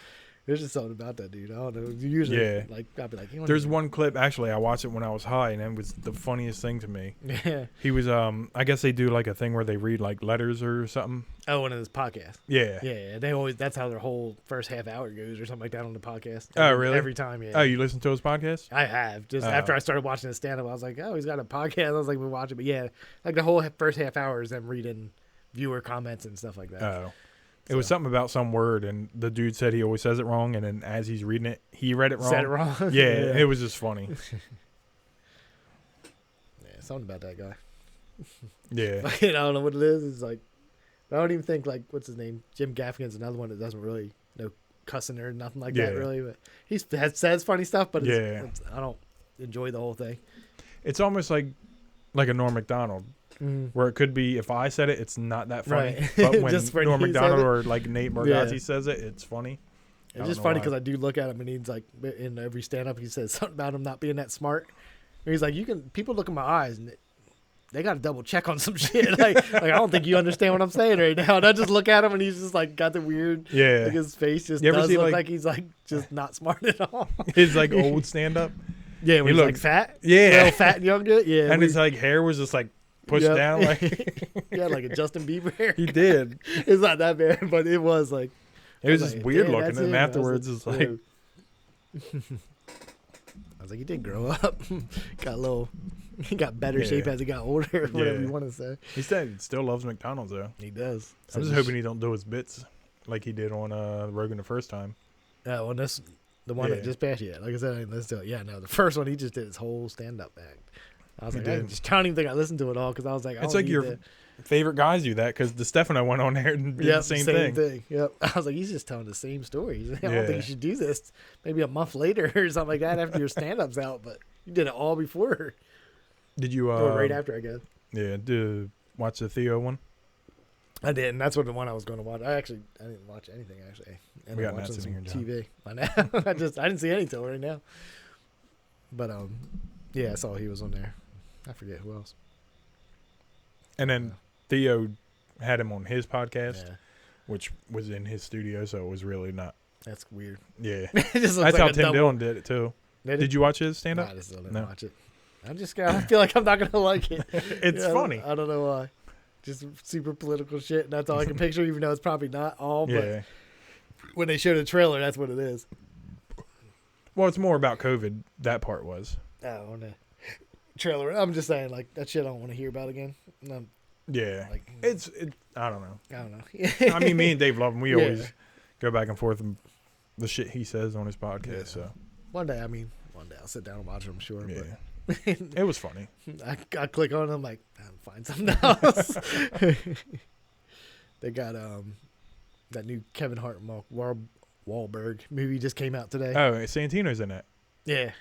There's just something about that dude. I don't know. Usually, like, I'd be like, there's one clip. Actually, I watched it when I was high, and it was the funniest thing to me. Yeah. He was. I guess they do like a thing where they read like letters or something. Oh, one of his podcasts. Yeah. Yeah. They always. That's how their whole first half hour goes, or something like that on the podcast. Oh, really? Every time. Yeah. Oh, you listen to his podcast? I have. Just after I started watching his stand up, I was like, oh, he's got a podcast. I was like, we'll watch it. But yeah, like the whole first half hour is them reading viewer comments and stuff like that. Oh. It was something about some word, and the dude said he always says it wrong, and then as he's reading it, he read it wrong. Said it wrong? Yeah, it was just funny. Yeah, something about that guy. Yeah. I don't know what it is. It's like, I don't even think, like, what's his name? Jim Gaffigan's another one that doesn't really know cussing or nothing like that, really. But he says funny stuff, but I don't enjoy the whole thing. It's almost like a Norm Macdonald. Where it could be if I said it, it's not that funny. Right. But when Norm Macdonald or like Nate Bargatze says it, it's funny. It's just funny because I do look at him and he's like, in every stand up, he says something about him not being that smart. And he's like, people look in my eyes and they got to double check on some shit. Like I don't think you understand what I'm saying right now. And I just look at him and he's just like got the weird, like his face just does look like he's like just not smart at all. His like old stand up. Yeah, when he's like fat. Yeah. Real fat and younger. Yeah. And his like hair was just like pushed down. Like he had like a Justin Bieber haircut. He did. It's not that bad, but it was like. It was just weird looking. And afterwards, it's like. I was like, he did grow up. He got better shape as he got older, whatever you want to say. He said he still loves McDonald's, though. He does. I'm just hoping he don't do his bits like he did on Rogan the first time. Yeah, well, that's the one that just passed. Yeah, like I said, let's do it. Yeah, no, the first one, he just did his whole stand-up act. I was like, I don't even think I listened to it all because I was like, it's like your favorite guys do that because DeStefano went on there and did the same thing. Yep. I was like, he's just telling the same story. I don't think you should do this maybe a month later or something like that after your stand-up's out, but you did it all before. Did you? Right after, I guess. Yeah. Did watch the Theo one? I did, and that's what the one I was going to watch. I didn't watch anything actually. We got Matt sitting here, TV. I know. I didn't see any till right now. But yeah, I saw he was on there. I forget who else. And then Theo had him on his podcast, which was in his studio, so it was really not. That's weird. Yeah, that's how Tim Dillon did it too. Did you watch his stand up? I still didn't watch it. I feel like I'm not gonna like it. It's funny. I don't know why. Just super political shit, and that's all I can picture. Even though it's probably not all, but when they showed the trailer, that's what it is. Well, it's more about COVID. That part was. Oh, on the trailer. I'm just saying, like that shit I don't want to hear about again. Yeah, like it's. I don't know. I don't know. I mean, me and Dave love him. We always go back and forth and the shit he says on his podcast. Yeah. So one day I'll sit down and watch it. I'm sure. Yeah. But it was funny. I click on it. I'm like, I'll find something else. They got that new Kevin Hart and Mark Wahlberg movie just came out today. Oh, Santino's in it. Yeah,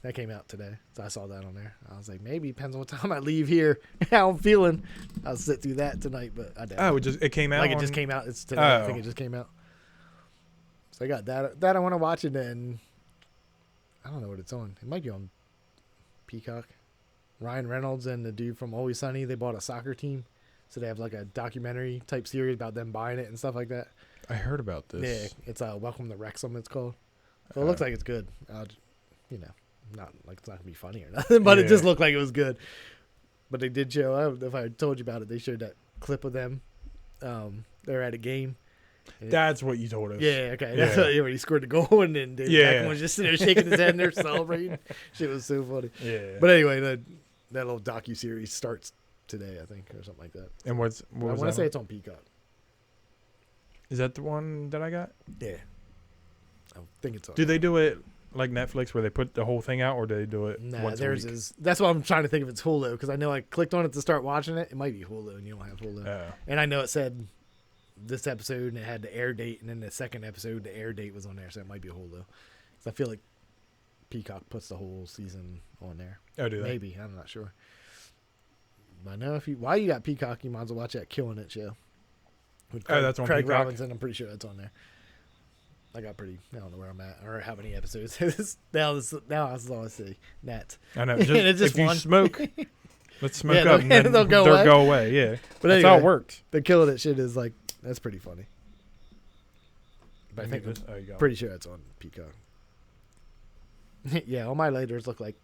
that came out today. So I saw that on there. I was like, maybe depends on what time I leave here, how I'm feeling. I'll sit through that tonight, but I doubt. It came out. Like it just came out. It's today. I think it just came out. So I got that I want to watch it, and I don't know what it's on. It might be on Peacock. Ryan Reynolds and the dude from Always Sunny, they bought a soccer team, so they have like a documentary type series about them buying it and stuff like that. I heard about this. Yeah, it's Welcome to Wrexham. It's called. So it looks like it's good. Not like it's not gonna be funny or nothing, but it just looked like it was good. But they did show. I don't know if I told you about it. They showed that clip of them. They're at a game. That's what you told us. Yeah, okay. That's what, when he scored the goal and then Beckham was just sitting there shaking his head and they're celebrating. Shit was so funny. Yeah. But anyway, that little docu-series starts today, I think, or something like that. And what I want to say it's on Peacock. Is that the one that I got? Yeah. I think it's on. Do they do it like Netflix where they put the whole thing out, or do they do it once a week? That's what I'm trying to think if it's Hulu, because I know I clicked on it to start watching it. It might be Hulu, and you don't have Hulu. Oh. And I know it said this episode, and it had the air date, and then the second episode, the air date was on there, so it might be Hulu. So I feel like Peacock puts the whole season on there. Oh, do they? Maybe. I'm not sure. But I know while you got Peacock, you might as well watch that Killing It show. That's on Craig Peacock? Robinson, I'm pretty sure that's on there. I don't know where I'm at or how many episodes. now this is all I see. Net. I know. Just, if you smoke, let's smoke up and then they'll go away. Yeah. But that's how it works. The Killing It shit is like, that's pretty funny. But I think pretty sure that's on Peacock. Yeah, all my lighters look like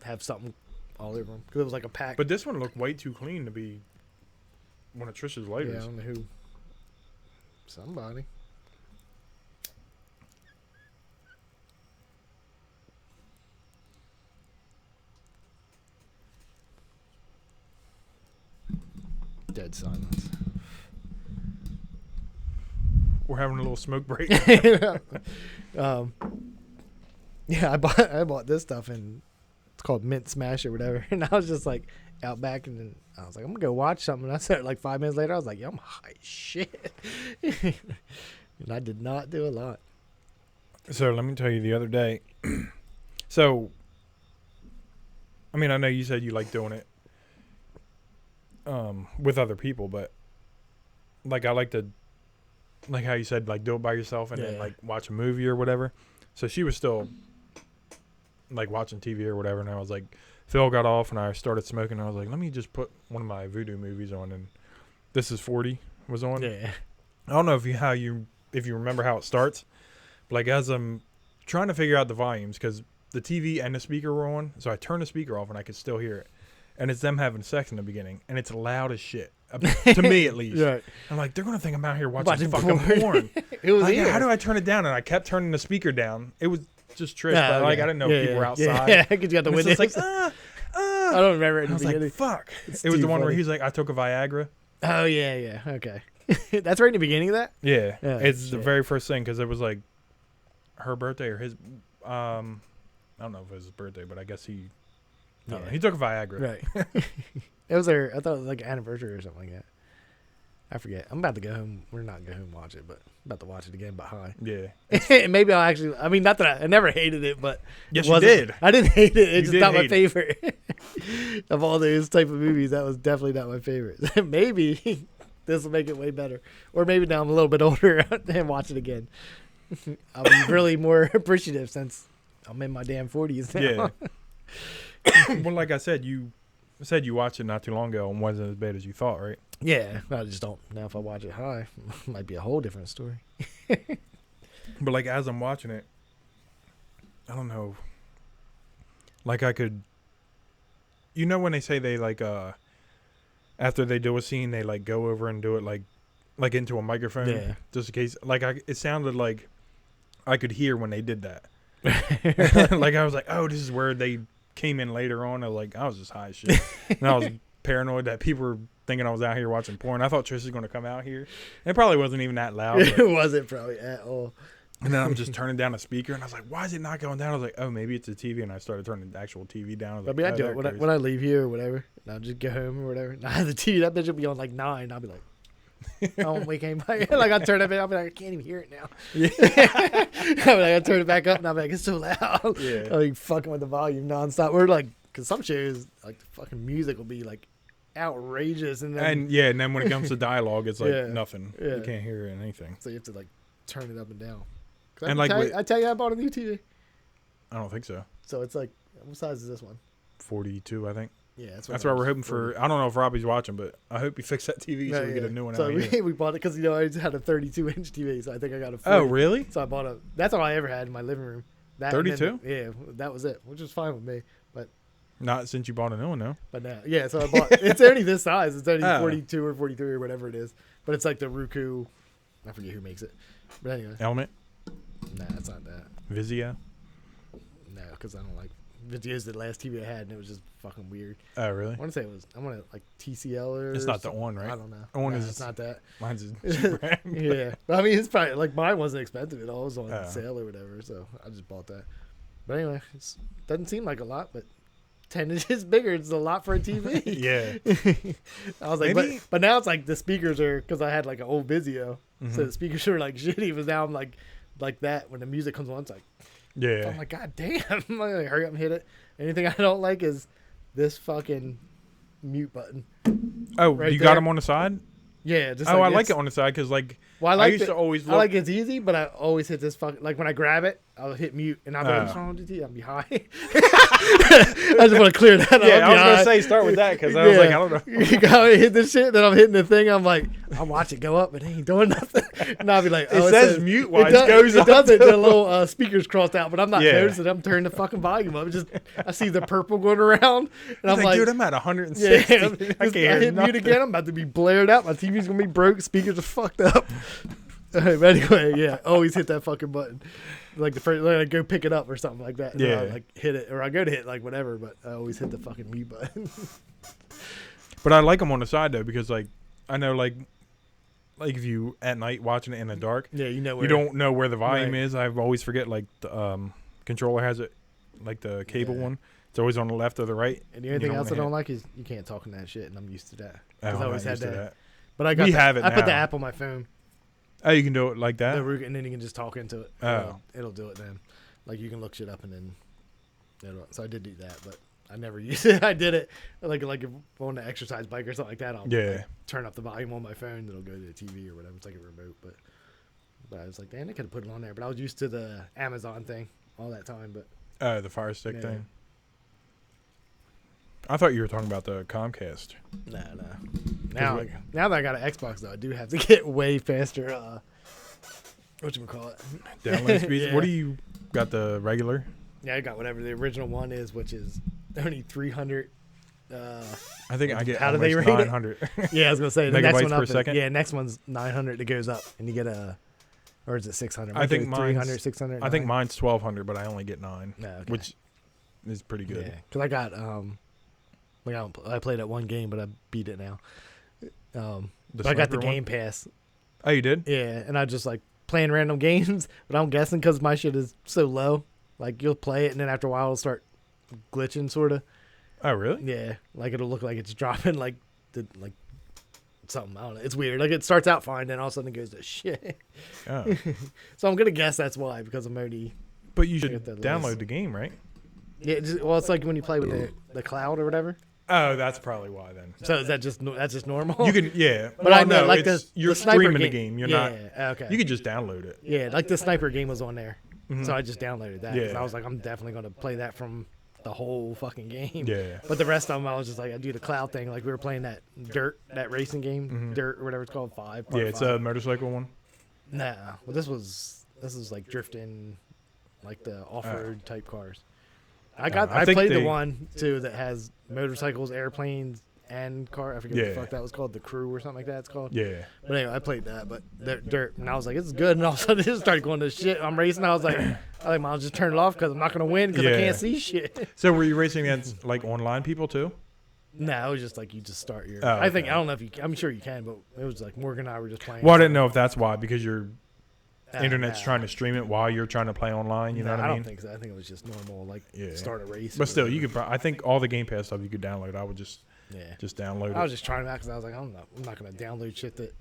have something all over them because it was like a pack. But this one looked way too clean to be one of Trish's lighters. Yeah, I don't know who. Somebody. Dead silence. We're having a little smoke break. Yeah, I bought this stuff and it's called Mint Smash or whatever, and I was just like out back, and then I was like, I'm gonna go watch something. And I said like 5 minutes later, I was like, yo, I'm high as shit, and I did not do a lot. So let me tell you, the other day. So, I mean, I know you said you like doing it with other people, but like I like to, like how you said, like do it by yourself and then like watch a movie or whatever. So she was still like watching TV or whatever, and I was like, Phil got off and I started smoking. I was like, let me just put one of my Voodoo movies on, and This Is 40 was on. Yeah. I don't know if you remember how it starts, but like as I'm trying to figure out the volumes because the TV and the speaker were on, so I turned the speaker off and I could still hear it, and it's them having sex in the beginning, and it's loud as shit to me at least. Right. I'm like, they're gonna think I'm out here watching fucking porn. It was like, how do I turn it down? And I kept turning the speaker down. It was just trish, but like I didn't know people were outside. Yeah, because you got the And it's windows. just like, I don't remember it in I the was beginning. like, fuck. It's It was too the one where funny. he's like, I took a Viagra. Oh yeah, okay. That's right in the beginning of that. Yeah, Yeah, it's the shit. very first thing because it was like her birthday or his. I don't know if it was his birthday, but I guess I don't know. He took a Viagra. Right. It was I thought it was like an anniversary or something like that. I forget. I'm about to go home. We're not going to go home and watch it, but I'm about to watch it again, but high. Yeah. Maybe I'll actually, I mean, not that I never hated it, but. Yes, it you wasn't- did. I didn't hate it. It's You just did not my hate favorite. Of all those type of movies, that was definitely not my favorite. Maybe this will make it way better. Or maybe now I'm a little bit older and watch it again. I'll be really more appreciative since I'm in my damn 40s now. Yeah. Well, like I said, you watched it not too long ago and wasn't as bad as you thought, right? Yeah, I just don't. Now if I watch it high, it might be a whole different story. But like as I'm watching it, I don't know. Like I could, when they say they like after they do a scene, they like go over and do it like into a microphone, Yeah. just in case. Like it sounded like I could hear when they did that. Like I was like, oh, this is where they came in later on. I was just high as shit, and I was paranoid that people were thinking I was out here watching porn. I thought Trish was going to come out here. And it probably wasn't even that loud. It wasn't probably at all. And then I'm just turning down the speaker, and I was like, why is it not going down? I was like, oh, maybe it's the TV. And I started turning the actual TV down. I was I like, mean, I oh, do there it it goes. when I leave here or whatever. And I'll just go home or whatever. Nah, the TV, that bitch will be on like 9. I'll be like, I won't wake anybody. Like, I'll turn it up. I'll be like, I can't even hear it now. Yeah. I'll be like, I'll turn it back up, and I'll be like, it's so loud. Yeah. I'll be fucking with the volume nonstop. We're like, because some shows, like, the fucking music will be like outrageous. And then, And then when it comes to dialogue, it's like Yeah. nothing. Yeah. You can't hear anything. so you have to like turn it up and down. And like I tell you, I bought a new TV. I don't think so. So it's like, what size is this one? 42, I think. Yeah, That's why we're hoping for. I don't know if Robbie's watching, but I hope he fix that TV so we get a new one So out here. we bought it because I just had a 32-inch TV, so I think I got a 40. Oh, really? So I bought that's all I ever had in my living room. That and then 32? Yeah, that was it, which was fine with me. Not since you bought a new one, no. But now, yeah, so I bought. It's only this size. It's only Oh. 42 or 43 or whatever it is. But it's like the Roku. I forget who makes it. But anyway, Element, nah, it's not that. Vizio. No, because I don't like videos. The last TV I had, and it was just fucking weird. Oh, really? I want to say it was. I want to like TCL or. It's not the something. On, right? I don't know. On Nah, is- it's not that. Mine's a Yeah, but I mean, it's probably like mine wasn't expensive at all. It was on Oh. sale or whatever, so I just bought that. But anyway, it doesn't seem like a lot, but 10 inches bigger is a lot for a TV. Yeah. I was like, Maybe- but now it's like the speakers are because I had like an old Vizio, so Mhm. the speakers are like shitty. But now I'm like that when the music comes on, it's like Yeah. I'm like, God damn! I'm like, hurry up and hit it. Anything I don't like is this fucking mute button. Oh, right you there. got them on the side? Yeah, just Oh, I like it's- it on the side because like Well, I I like used to always I look. like it's easy, but I always hit this fucking like when I grab it, I'll hit mute and I'll be like, Oh. what's wrong with you? I'll be high. I just want to clear that up. Yeah, I I'll was be gonna high. say start with that because I was like, I don't know. You gotta hit this shit, then I'm hitting the thing. I'm like, I watch it go up, but it ain't doing nothing. And I'll be like, It says mute while it does, goes it up. doesn't. The little speakers crossed out, but I'm not Yeah. noticing. I'm turning the fucking volume up. Just I see the purple going around, and I'm He's like, dude, I'm at 160. yeah, I can't hear hit mute nothing. again. I'm about to be blared out. My TV's gonna be broke. Speakers are fucked up. But anyway, yeah, always hit that fucking button. Like the first, like I go pick it up or something like that. And Yeah. I'll, like hit it, or I go to hit like whatever, but I always hit the fucking mute button. But I like them on the side though because like I know like if you at night watching it in the dark, Yeah, you know where you don't know where the volume Right. is. I always forget like the controller has it like the cable Yeah. one. It's always on the left or the right. And the You only thing don't else I wanna don't hit. like is you can't talk in that shit, and I'm used to that. Oh, 'Cause I I'm always not had used to that. But I got We the- have it I put the now. app on my phone, Oh, you can do it like that. the Roku, and then you can just talk into it. Oh. It'll do it then. Like you can look shit up and then. So I did do that, but I never used it. I did it like if I'm on the exercise bike or something like that. I'll Yeah. like, turn up the volume on my phone. It'll go to the TV or whatever. It's like a remote, but I was like, damn, they could have put it on there. But I was used to the Amazon thing all that time. But Oh, the Fire Stick Yeah. thing. I thought you were talking about the Comcast. No. Now that I got an Xbox, though, I do have to get way faster. Whatchamacallit? Download speeds. Yeah. What do you got? The regular? Yeah, I got whatever the original one is, which is only 300. I think I get How do they almost rate it? 900. Yeah, I was gonna say the next Megabytes one per up. second? Yeah, next one's 900. It goes up, and you get or is it 600? I think mine's 300, 600. I think mine's 1200, but I only get 9, No, okay. which is pretty good. Yeah, because I got I played at one game, but I beat it now. But I got the sniper one? Game Pass. Oh, you did? Yeah, and I just like playing random games, but I'm guessing because my shit is so low, like you'll play it, and then after a while it'll start glitching, sort of. Oh, really? Yeah, like it'll look like it's dropping like something. I don't know. It's weird. Like it starts out fine, then all of a sudden it goes to shit. Oh. So I'm gonna guess that's why, because I'm already. But you I should get that download list. the game, right? Yeah, well, it's like when you play with the cloud or whatever. Oh, that's probably why then. So is that that's just normal? You can, yeah. But I know, no, like it's- the you're sniper streaming the game. You're not. Yeah, okay. You could just download it. Yeah, like the sniper game was on there, Mhm. so I just downloaded that. 'Cause Yeah. I was like, I'm definitely gonna play that from the whole fucking game. Yeah. But the rest of them, I was just like, I do the cloud thing. Like we were playing that Dirt, that racing game, Mhm. Dirt or whatever it's called, 5. Yeah, Part it's 5. a motorcycle one. Nah, well, this is like drifting, like the off-road type cars. I I think played the they- one too that has motorcycles, airplanes, and car. I forget what Yeah. the fuck that was called, the Crew or something like that. It's called. Yeah. But anyway, I played that, but Dirt, and I was like, this is good. And all of a sudden, it just started going to shit. I'm racing. I was like, I'll just turn it off because I'm not gonna win because I Yeah. can't see shit. So were you racing against like online people too? No, it was just like you just start your. Oh, I think okay. I don't know if you. I'm sure you can, but it was like Morgan and I were just playing. Well, I didn't know if that's why, because your internet's Nah. trying to stream it while you're trying to play online. You know Nah, what I mean? don't think so. I think it was just normal, like Yeah. start a race. But or still, whatever. you could. I think all the Game Pass stuff you could download. I would just Yeah. download I was it. just trying that because I was like, I'm not gonna download shit that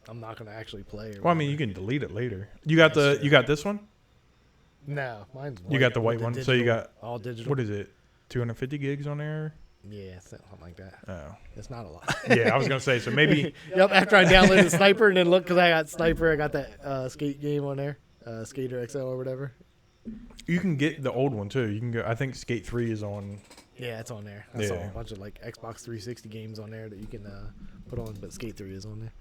I'm not gonna actually play. Or Well, I mean, you can delete it later. You got That's the. true. You got this one. No, mine's You got the white with one, the so you digital- got all digital. what is it? 250 gigs on there. Yeah, something like that. Oh, It's not a lot. yeah. I was gonna say so. Maybe Yep. After I downloaded Sniper and then look, because I got Sniper, I got that skate game on there, Skater XL or whatever. you can get the old one too. You can go. I think Skate 3 is on. Yeah, it's on there. I saw Yeah. a bunch of like Xbox 360 games on there that you can put on, but Skate 3 is on there.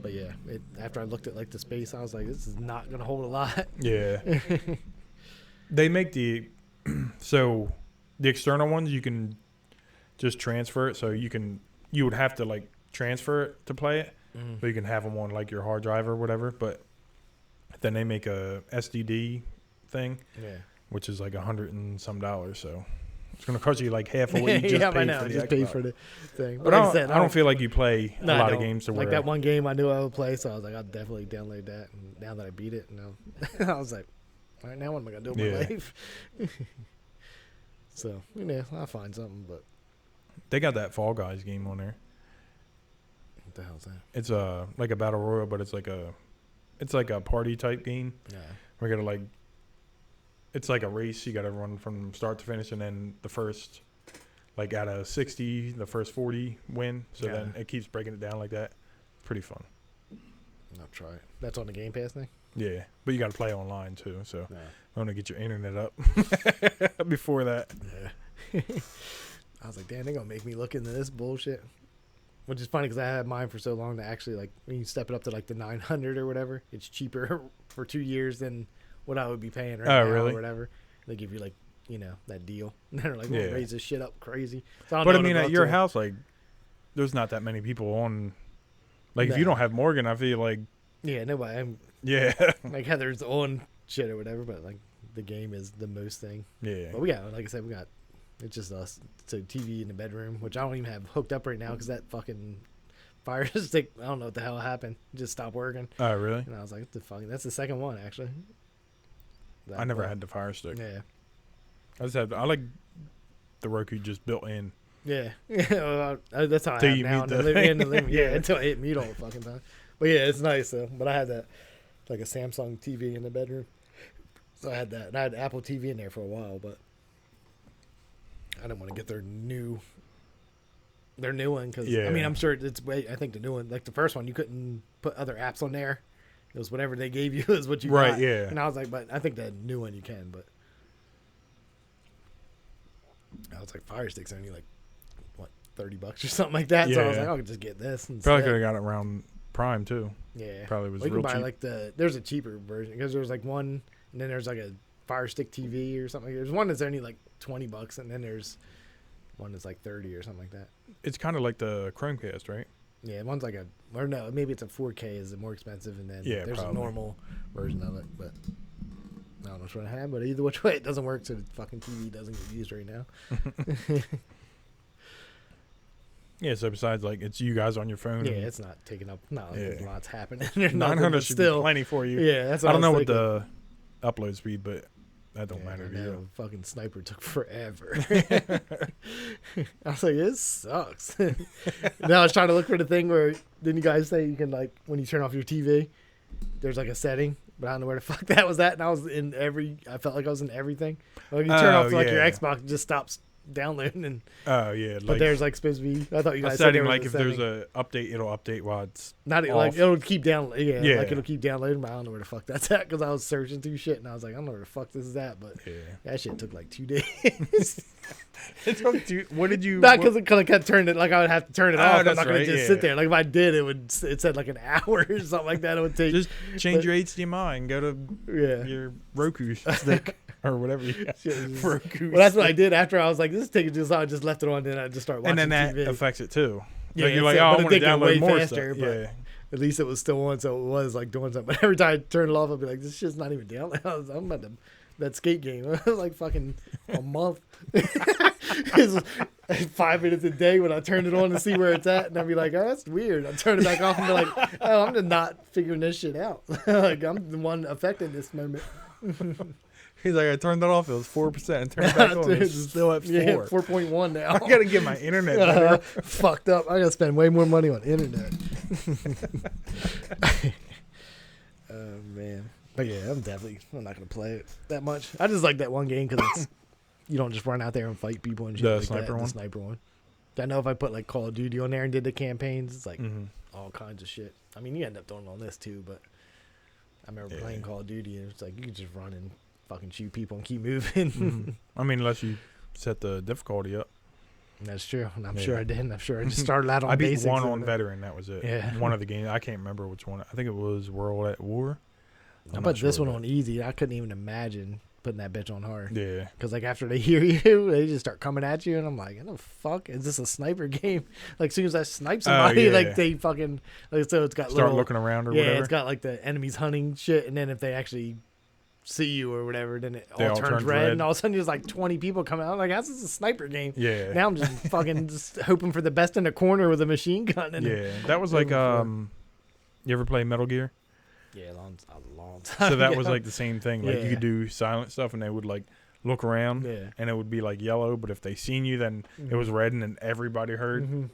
But yeah, after I looked at like the space, I was like, this is not gonna hold a lot. Yeah. They make the so the external ones you can just transfer it. So you would have to like transfer it to play it, but you can have them on like your hard drive or whatever. But then they make a SDD thing, Yeah. which is like $100 and some. So it's gonna cost you like half of what you just yeah, paid I know. for the Just pay Xbox. for the thing. But like I said, don't feel like you play No, a I lot of don't. games to like where that one game I knew I would play, so I was like, I'll definitely download that. And now that I beat it, I was like, all right, now what am I gonna do with my Yeah. life? So I'll find something. But they got that Fall Guys game on there. what the hell's that? It's like a battle royal, but it's like a party type game. Yeah. We're gonna like, it's like a race. You got to run from start to finish, and then the first, like out of 60, the first 40 win. So Yeah. then it keeps breaking it down like that. Pretty fun. I'll try it. That's on the Game Pass thing. Yeah, but you got to play online too. So Yeah. I want to get your internet up before that. Yeah. I was like, damn, they're gonna make me look into this bullshit. Which is funny because I had mine for so long that actually, like, when you step it up to like the 900 or whatever, it's cheaper for 2 years than what I would be paying right now really? or whatever. They give you like, that deal. And they're like, we'll Yeah. raise this shit up crazy. So But I know mean, what at it'll your go to. house, like, there's not that many people on. Like, if you No. don't have Morgan, I feel like, Yeah, nobody. I'm yeah, like Heather's on shit or whatever, but like the game is the most thing. yeah. But we got, like I said, it's just us. So TV in the bedroom, which I don't even have hooked up right now because that fucking Fire Stick, I don't know what the hell happened. It just stopped working. Oh, really? And I was like, what the fuck? That's the second one, actually. I never had the Fire Stick. Yeah. I like the Roku just built in. Yeah. Well, that's how I Till have you now meet in the the thing. living. Yeah, Yeah. until I hit mute all the fucking time. But yeah, it's nice though. But I had that, like a Samsung TV in the bedroom. So I had that. And I had Apple TV in there for a while, but I didn't want to get their new one because I mean Yeah. I'm sure it's way. I think the new one, like the first one, you couldn't put other apps on there. It was whatever they gave you is what you Right, got. yeah. And I was like, but I think the new one you can. But I was like, Fire Stick's only like what $30 or something like that. So I was like, I'll just get this. Instead. Probably could have got it around Prime too. Yeah, probably was. Well, you real can buy cheap. like there's a cheaper version because there's like one, and then there's like a Fire Stick TV or something. There's one that's only like $20, and then there's one that's like 30 or something like that. It's kind of like the Chromecast, right? Yeah, one's like or no, maybe it's a 4K is more expensive, and then there's probably. a normal version of it, but I don't know which one I have, but either which way it doesn't work, so the fucking TV doesn't get used right now. Yeah, so besides like it's you guys on your phone. Yeah, it's not taking up. Not like there's lots happening. 900 should be plenty for you. Yeah, that's what I don't know what thinking. the upload speed, but that don't matter to I know, you. fucking Sniper took forever. I was like, this sucks. Now I was trying to look for the thing where didn't you guys say you can like when you turn off your TV, there's like a setting, but I don't know where the fuck that was at. And I was in I felt like I was in everything. Like you turn off like your Xbox, it just stops downloading and but there's like supposed to be I thought you guys a said setting there was like a if setting. there's a update it'll update while it's not off. like it'll keep down like it'll keep downloading, but I don't know where the fuck that's at because I was searching through shit and I was like I don't know where the fuck this is at, but that shit took like 2 days. It took what did you not because I kept turning it like I would have to turn it off. I'm not gonna right, just sit there. Like if I did it said like an hour or something like that it would take. Just change your HDMI and go to your Roku stick or whatever you got. Roku well, that's what I did after I was like, this is taking too long. I just left it on, then I just started watching and then TV. that affects it too. Yeah, you're like, oh, I want to download more faster, stuff. but Yeah. at least it was still on, so it was like doing something. But every time I turn it off, I'd be like, this shit's not even down. I'm about to that skate game. It was like fucking a month. It was 5 minutes a day when I turned it on to see where it's at, and I'd be like, oh, that's weird. I'd turn it back off and be like, oh, I'm just not figuring this shit out. Like I'm the one affected this moment. He's like, I turned it off. It was 4%. And turned it back on. It's still at 4. Yeah, 4.1 now. I gotta get my internet better. Fucked up. I gotta spend way more money on internet. Oh man. But yeah, I'm not gonna play it that much. I just like that one game because it's you don't just run out there and fight people and shit The like sniper that. one? The sniper one. I know if I put like Call of Duty on there and did the campaigns, it's like all kinds of shit. I mean, you end up doing all this too, but I remember playing Call of Duty and it's like you can just run and fucking shoot people and keep moving. I mean, unless you set the difficulty up. That's true. And I'm sure I didn't. I'm sure I just started out on I beat basics. one on veteran. That was it. Yeah. One of the games. I can't remember which one. I think it was World at War. I put this one on easy. I couldn't even imagine putting that bitch on hard. Yeah. Because like after they hear you, they just start coming at you, and I'm like, "What the fuck is this a sniper game?" Like as soon as I snipe somebody, like they fucking like so it's got start little, looking around or yeah, whatever. it's got like the enemies hunting shit, and then if they actually see you or whatever, then it They all all turns turns red, red. and all of a sudden there's like 20 people coming out. I'm like, how's this a sniper game? Yeah. Now I'm just fucking just hoping for the best in the corner with a machine gun. And Yeah. That was like you ever play Metal Gear? yeah, a long time. So that ago. was like the same thing. Like you could do silent stuff, and they would like look around, Yeah. and it would be like yellow. But if they seen you, then it was red, and then everybody heard. Mm-hmm.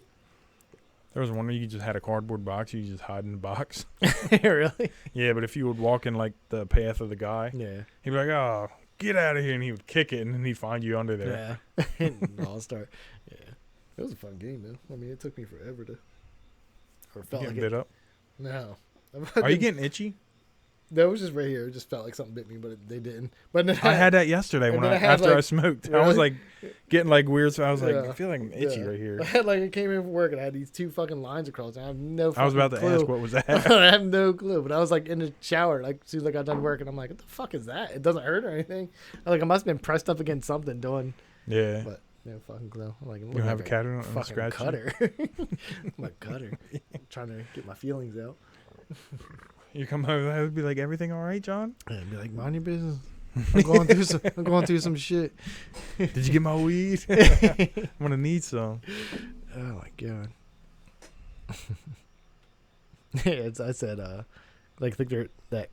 There was one where you just had a cardboard box. You just hide in the box. Really? Yeah, but if you would walk in like the path of the guy, Yeah. he'd be like, "Oh, get out of here!" and he would kick it, and then he'd find you under there. Yeah. And I'll start. Yeah. It was a fun game though. I mean, it took me forever to. Or felt Getting like bit it. up. No. Are you getting itchy? No, it was just right here. It just felt like something bit me, but they didn't. But then I had that yesterday and when then I had, after like- I smoked. I Really? was like getting like weird. So I was like, Yeah. I feel like I'm itchy Yeah. right here. I had like I came in from work and I had these 2 fucking lines across. And I have no. I was about to clue. ask what was that. I have no clue, but I was like in the shower, like as soon as I got done work, and I'm like, "What the fuck is that? It doesn't hurt or anything." I must have been pressed up against something doing, Yeah. but no fucking clue. I'm like, You don't have a cutter on fucking scratch? cutter. I'm a cutter. I'm trying to get my feelings out. You come home, I would be like, everything all right, John? And I'd be like, mind your business. I'm going through some shit. Did you get my weed? I'm gonna need some. Oh my god. Yeah, I said, like, I think that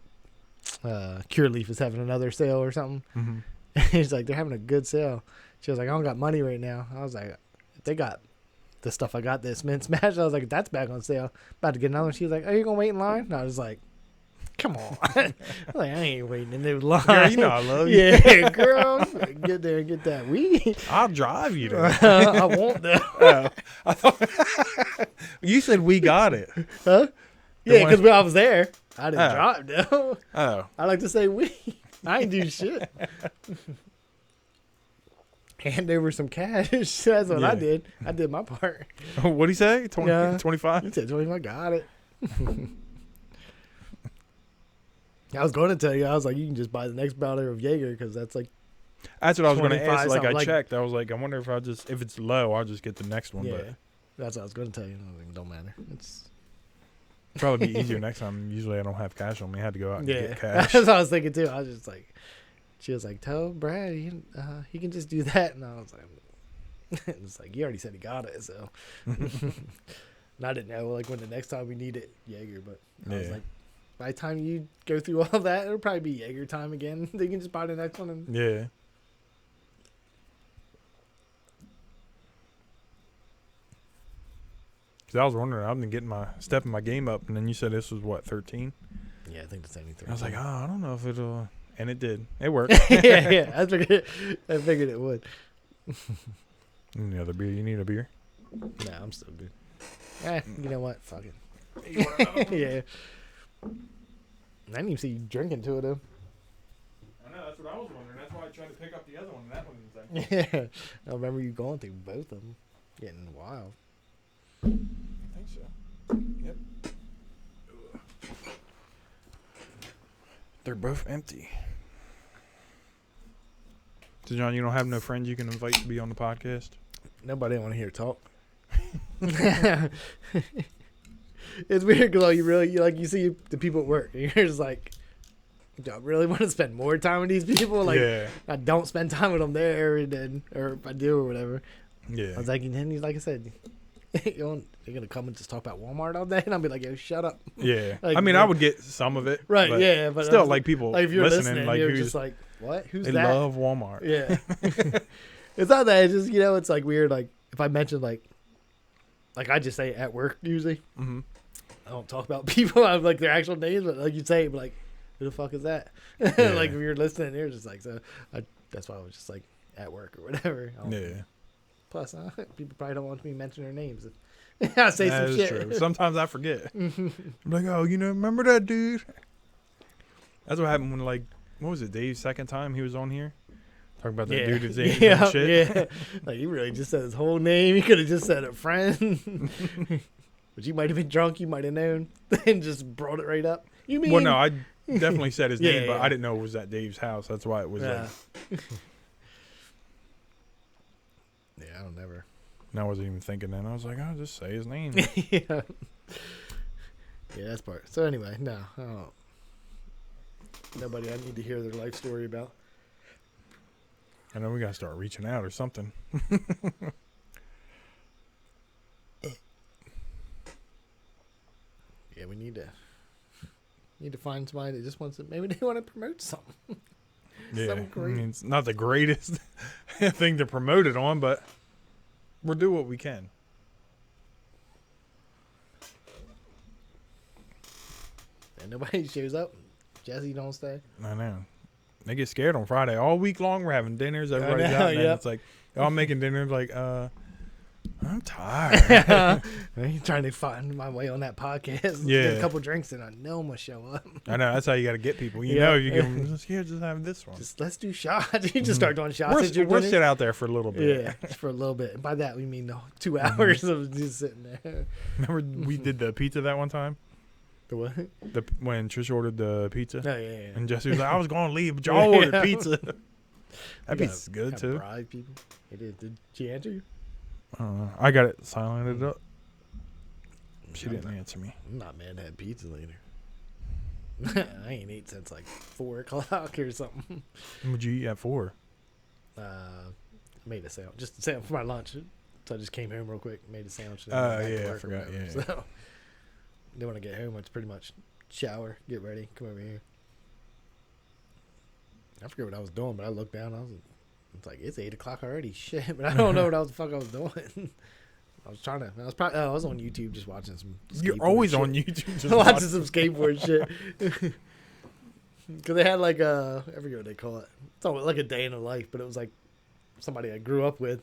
Cure Leaf is having another sale or something. Mm-hmm. He's like, they're having a good sale. She was like, I don't got money right now. I was like, if they got the stuff I got, this Mint Smash. I was like, that's back on sale. About to get another one. She was like, are you gonna wait in line? And I was like, come on. I was like, I ain't waiting in the line. Girl, you know I love you. Yeah, girl. Get there and get that weed. I'll drive you there. I won't though. Oh, I thought you said we got it. Huh? The Yeah, one- because when I was there, I didn't Oh. drive though. Oh, I like to say we. I ain't do shit. hand over some cash. That's what I did. I did my part. What'd he say? 20, 25? He said 25. Got it. I was going to tell you. I was like, you can just buy the next bottle of Jaeger because that's like. That's what I was going to ask. Like, I like, checked. I was like, I wonder if it's low, I'll just get the next one. Yeah, but that's what I was going to tell you. I was like, don't matter. It's probably be easier next time. Usually I don't have cash on me. I had to go out and get cash. That's what I was thinking too. I was just like, she was like, tell Brad he can just do that, and I was like, it's like he already said he got it, so. And I didn't know like when the next time we need it, Jaeger, but I was like, by the time you go through all that, it'll probably be Jaeger time again. They can just buy the next one. And yeah. Because I was wondering, I've been stepping my game up, and then you said this was what, 13? Yeah, I think the same thing. I was like, I don't know if it'll, and it did. It worked. yeah. I figured it would. Any other beer? You need a beer? Nah, I'm still good. You know what? Fuck it. Yeah. I didn't even see you drinking to it though. I know, that's what I was wondering. That's why I tried to pick up the other one, and that one was like. Yeah. I remember you going through both of them. Getting wild. I think so. Yep. They're both empty. So, John, you don't have no friends you can invite to be on the podcast? Nobody want to hear talk. It's weird because you see the people at work, and you're just like, do I really want to spend more time with these people? Like, I don't spend time with them there, and then, or if I do or whatever. Yeah. I was like, and then he's like I said, you're gonna come and just talk about Walmart all day, and I'll be like, yo, shut up. Yeah. Like, I mean, I would get some of it. Right. But yeah. But still, like people like if you're listening, like you're who's just like, what? Who's they that? love Walmart. Yeah. It's not that. It's just it's like weird. Like if I mention like I just say at work usually. Mm-hmm. I don't talk about people. I'm like their actual names, but like you say, but like who the fuck is that? Yeah. Like if you're listening, you're just like so. That's why I was just like at work or whatever. Yeah. Plus, people probably don't want me to mention their names. I say some shit. True. Sometimes I forget. I'm like, oh, remember that dude? That's what happened when, like, what was it, Dave's second time he was on here? Talking about that dude that's and shit. Yeah. Like, he really just said his whole name. He could have just said a friend. But you might have been drunk. You might have known. And just brought it right up. You mean? Well, no, I definitely said his name, but yeah. I didn't know it was at Dave's house. That's why it was like. Yeah, I don't never. And I wasn't even thinking then. I was like, I'll just say his name. Yeah, that's part. So anyway, no, I don't. Nobody I need to hear their life story about. I know we gotta start reaching out or something. Yeah, we need to find somebody that just wants to. Maybe they want to promote something. Yeah, I mean, it's not the greatest thing to promote it on, but we'll do what we can. And nobody shows up. Jesse don't stay. I know. They get scared on Friday. All week long we're having dinners. Everybody's out there. It's like, I'm making dinner. Like, I'm tired. I'm trying to find my way on that podcast. Yeah. Get a couple drinks and I know I'm going to show up. I know. That's how you got to get people. You know, you give them, just have this one. Just let's do shots. You just start doing shots. We'll sit out there for a little bit. Yeah, just for a little bit. And by that, we mean 2 hours of just sitting there. Remember we did the pizza that one time? The what? When Trish ordered the pizza? Oh, yeah. And Jesse was like, I was going to leave, but y'all ordered pizza. That pizza's good, too. Bribe people. It is. Did she answer you? I got it silenced up. She didn't answer me. I'm not mad to have pizza later. I ain't ate since like 4 o'clock or something. What'd you eat at 4? I made a sandwich. Just a sandwich for my lunch. So I just came home real quick, made a sandwich. Yeah, I forgot. Yeah. So then when I get home, it's pretty much shower, get ready, come over here. I forget what I was doing, but I looked down. It's like, it's 8 o'clock already. Shit, but I don't know what the fuck I was doing. I was on YouTube just watching some. You're always shit. on YouTube just watching some skateboard shit. Because they had like I forget what they call it. It's all like a day in the life, but it was like somebody I grew up with.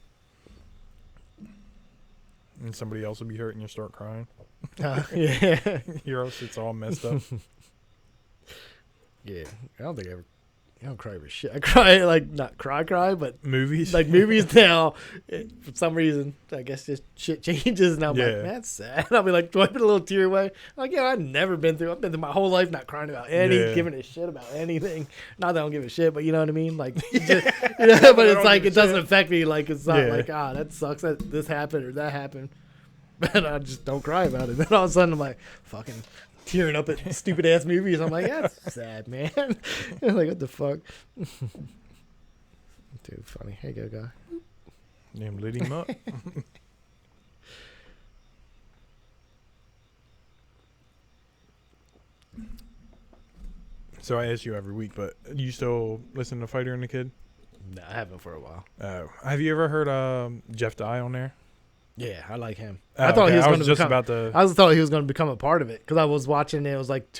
And somebody else will be hurt and you start crying. Yeah. Your shit's all messed up. Yeah. I don't cry over shit. I cry, like, not cry, but Movies? like movies now, for some reason, I guess just shit changes, and I'm like, Yeah. man, that's sad. I'll be like wiping a little tear away. I'm like, yeah, I've been through my whole life not crying about giving a shit about anything. Not that I don't give a shit, but you know what I mean? Like, but it's like, it doesn't affect me. Like, it's not like, that sucks that this happened or that happened. But I just don't cry about it. Then all of a sudden, I'm like, fucking tearing up at stupid ass movies. I'm like, yeah, that's sad, man. I'm like, what the fuck? Dude, funny. Hey, go, guy. Damn, lit him up. So I ask you every week, but you still listen to Fighter and the Kid? No, I haven't for a while. Have you ever heard Jeff Dye on there? Yeah, I like him. I thought he was going to become. I thought he was going to become a part of it because I was watching it. It was like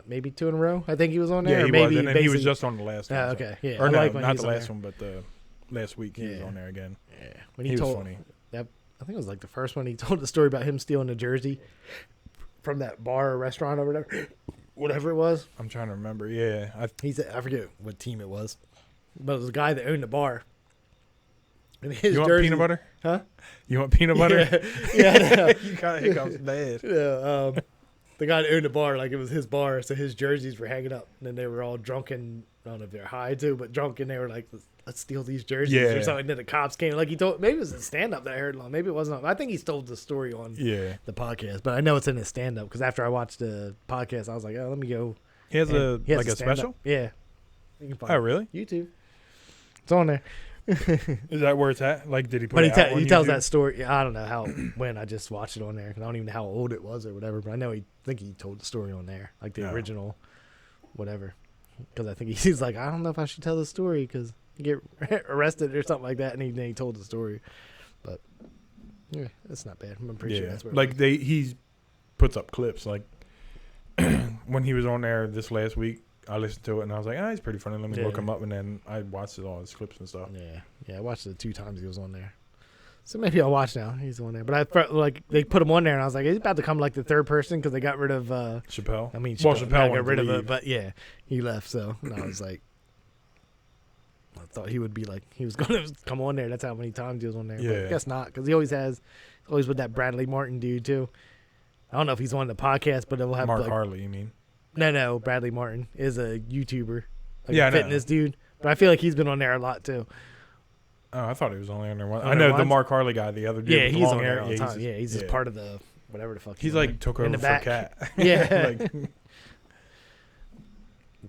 maybe two in a row. I think he was on there. Yeah, he maybe was, and then he was just on the last one. Okay, yeah. Or I no, like when not he's the on last there. one, but the last week he was on there again. Yeah, when he told was funny. That, I think it was like the first one. He told the story about him stealing a jersey from that bar or restaurant or whatever it was. I'm trying to remember. Yeah, He said, I forget what team it was, but it was the guy that owned the bar. And you want jersey, peanut butter? Huh? You want peanut butter? Yeah. You got hiccups bad. Yeah, the guy that owned the bar, like it was his bar, so his jerseys were hanging up, and then they were all drunk and I don't know if they're high too, but drunk, and they were like, "Let's steal these jerseys" or something. And then the cops came, like he told, maybe it was a stand up that I heard. Maybe it wasn't. I think he told the story on the podcast, but I know it's in his stand up because after I watched the podcast, I was like, "Oh, let me go." He has a special. Yeah. You can find Oh, really? YouTube. It's on there. Is that where it's at? Like, did he put But it out on he tells YouTube? that story. I don't know how when I just watched it on there. I don't even know how old it was or whatever. But I know think he told the story on there, like the original, whatever. Because I think he's like, I don't know if I should tell the story because you get arrested or something like that. And then he told the story. But yeah, that's not bad. I'm pretty sure that's where. Like he puts up clips. Like when he was on there this last week, I listened to it and I was like, he's pretty funny. Let me look him up. And then I watched all his clips and stuff. Yeah, I watched it 2 times he was on there. So maybe I'll watch now. He's on there. But I felt like they put him on there and I was like, he's about to come like the third person because they got rid of Chappelle. I mean, Chappelle got rid of it, but yeah, he left. So and I was like, I thought he would be like, he was going to come on there. That's how many times he was on there. Yeah. But I guess not because he always with that Bradley Martin dude too. I don't know if he's on the podcast, but it'll have Mark Harley, you mean? No, Bradley Martin is a YouTuber, a fitness dude. But I feel like he's been on there a lot too. Oh, I thought he was only on there once. I know the Mark Harley guy, the other dude. Yeah, with he's long on hair. there all the time. Yeah, he's just part of the whatever the fuck. He's like took over in the for back. Cat. Yeah.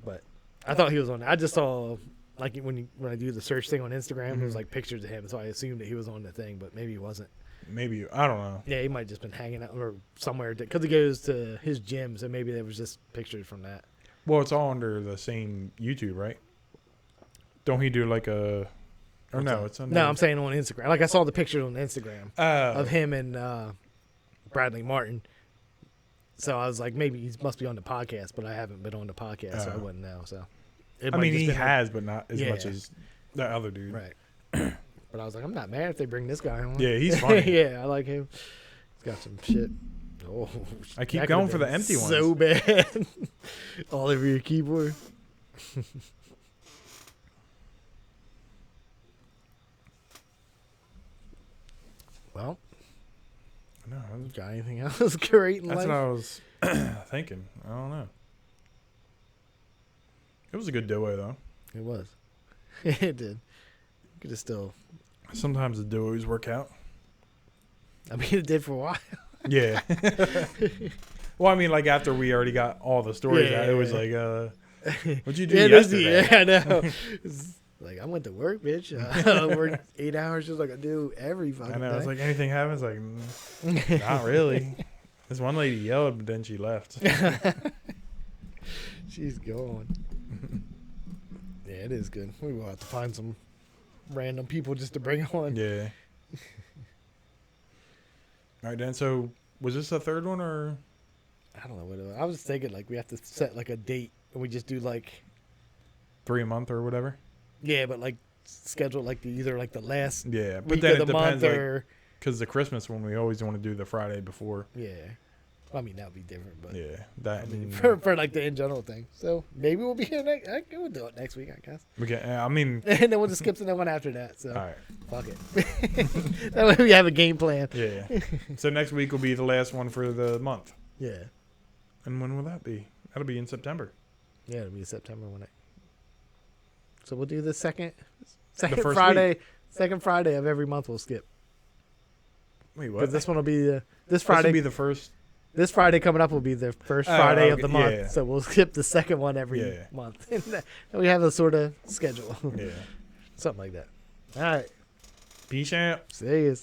But I thought he was on there. I just saw like when I do the search thing on Instagram, there's like pictures of him, so I assumed that he was on the thing, but maybe he wasn't. Maybe, I don't know. Yeah, he might have just been hanging out or somewhere because he goes to his gym, so maybe there was just pictures from that. Well, it's all under the same YouTube, right? Don't he do like a? Or no, it's under. No, I'm saying on Instagram. Like I saw the pictures on Instagram of him and Bradley Martin. So I was like, maybe he must be on the podcast, but I haven't been on the podcast, so I wouldn't know. So I mean, he has, but not as much as the other dude, right? But I was like, I'm not mad if they bring this guy on. Yeah, he's funny. Yeah, I like him. He's got some shit. Oh, I keep going for the empty ones. So bad. All over your keyboard. Well, no, got anything else great in life? That's what I was thinking. I don't know. It was a good duo, though. It was. It did. Could have still. Sometimes the duos work out. I mean, it did for a while. Yeah. Well, I mean, like after we already got all the stories out, it was like, what'd you do yesterday? Yeah, I know. Like, I went to work, bitch. I worked 8 hours just like I do every fucking day. I know. It's like, anything happens? Like, not really. This one lady yelled, but then she left. She's gone. Yeah, it is good. We will have to find some random people just to bring on. Yeah. All right, Dan. So, was this the third one or? I don't know what it was. I was thinking like we have to set like a date and we just do like 3 a month or whatever. Yeah, but like schedule like either like the last but week then of the month or Because the Christmas one, we always want to do the Friday before. Yeah. I mean, that would be different, but Yeah, that I mean, for like the in general thing. So maybe we'll be here next. We'll do it next week, I guess. we can. I mean, And then we'll just skip to the one after that. So all right. fuck it. That way we have a game plan. Yeah. So next week will be the last one for the month. Yeah. And when will that be? That'll be in September. Yeah, it'll be September when So we'll do the second first Friday. Second Friday of every month we'll skip. Wait, what? Because this one will be this This Friday. will be the first. This Friday coming up will be the first Friday of okay, the month. yeah. So we'll skip the second one every month. And we have a sort of schedule. Yeah. Something like that. All right. Peace out. See you.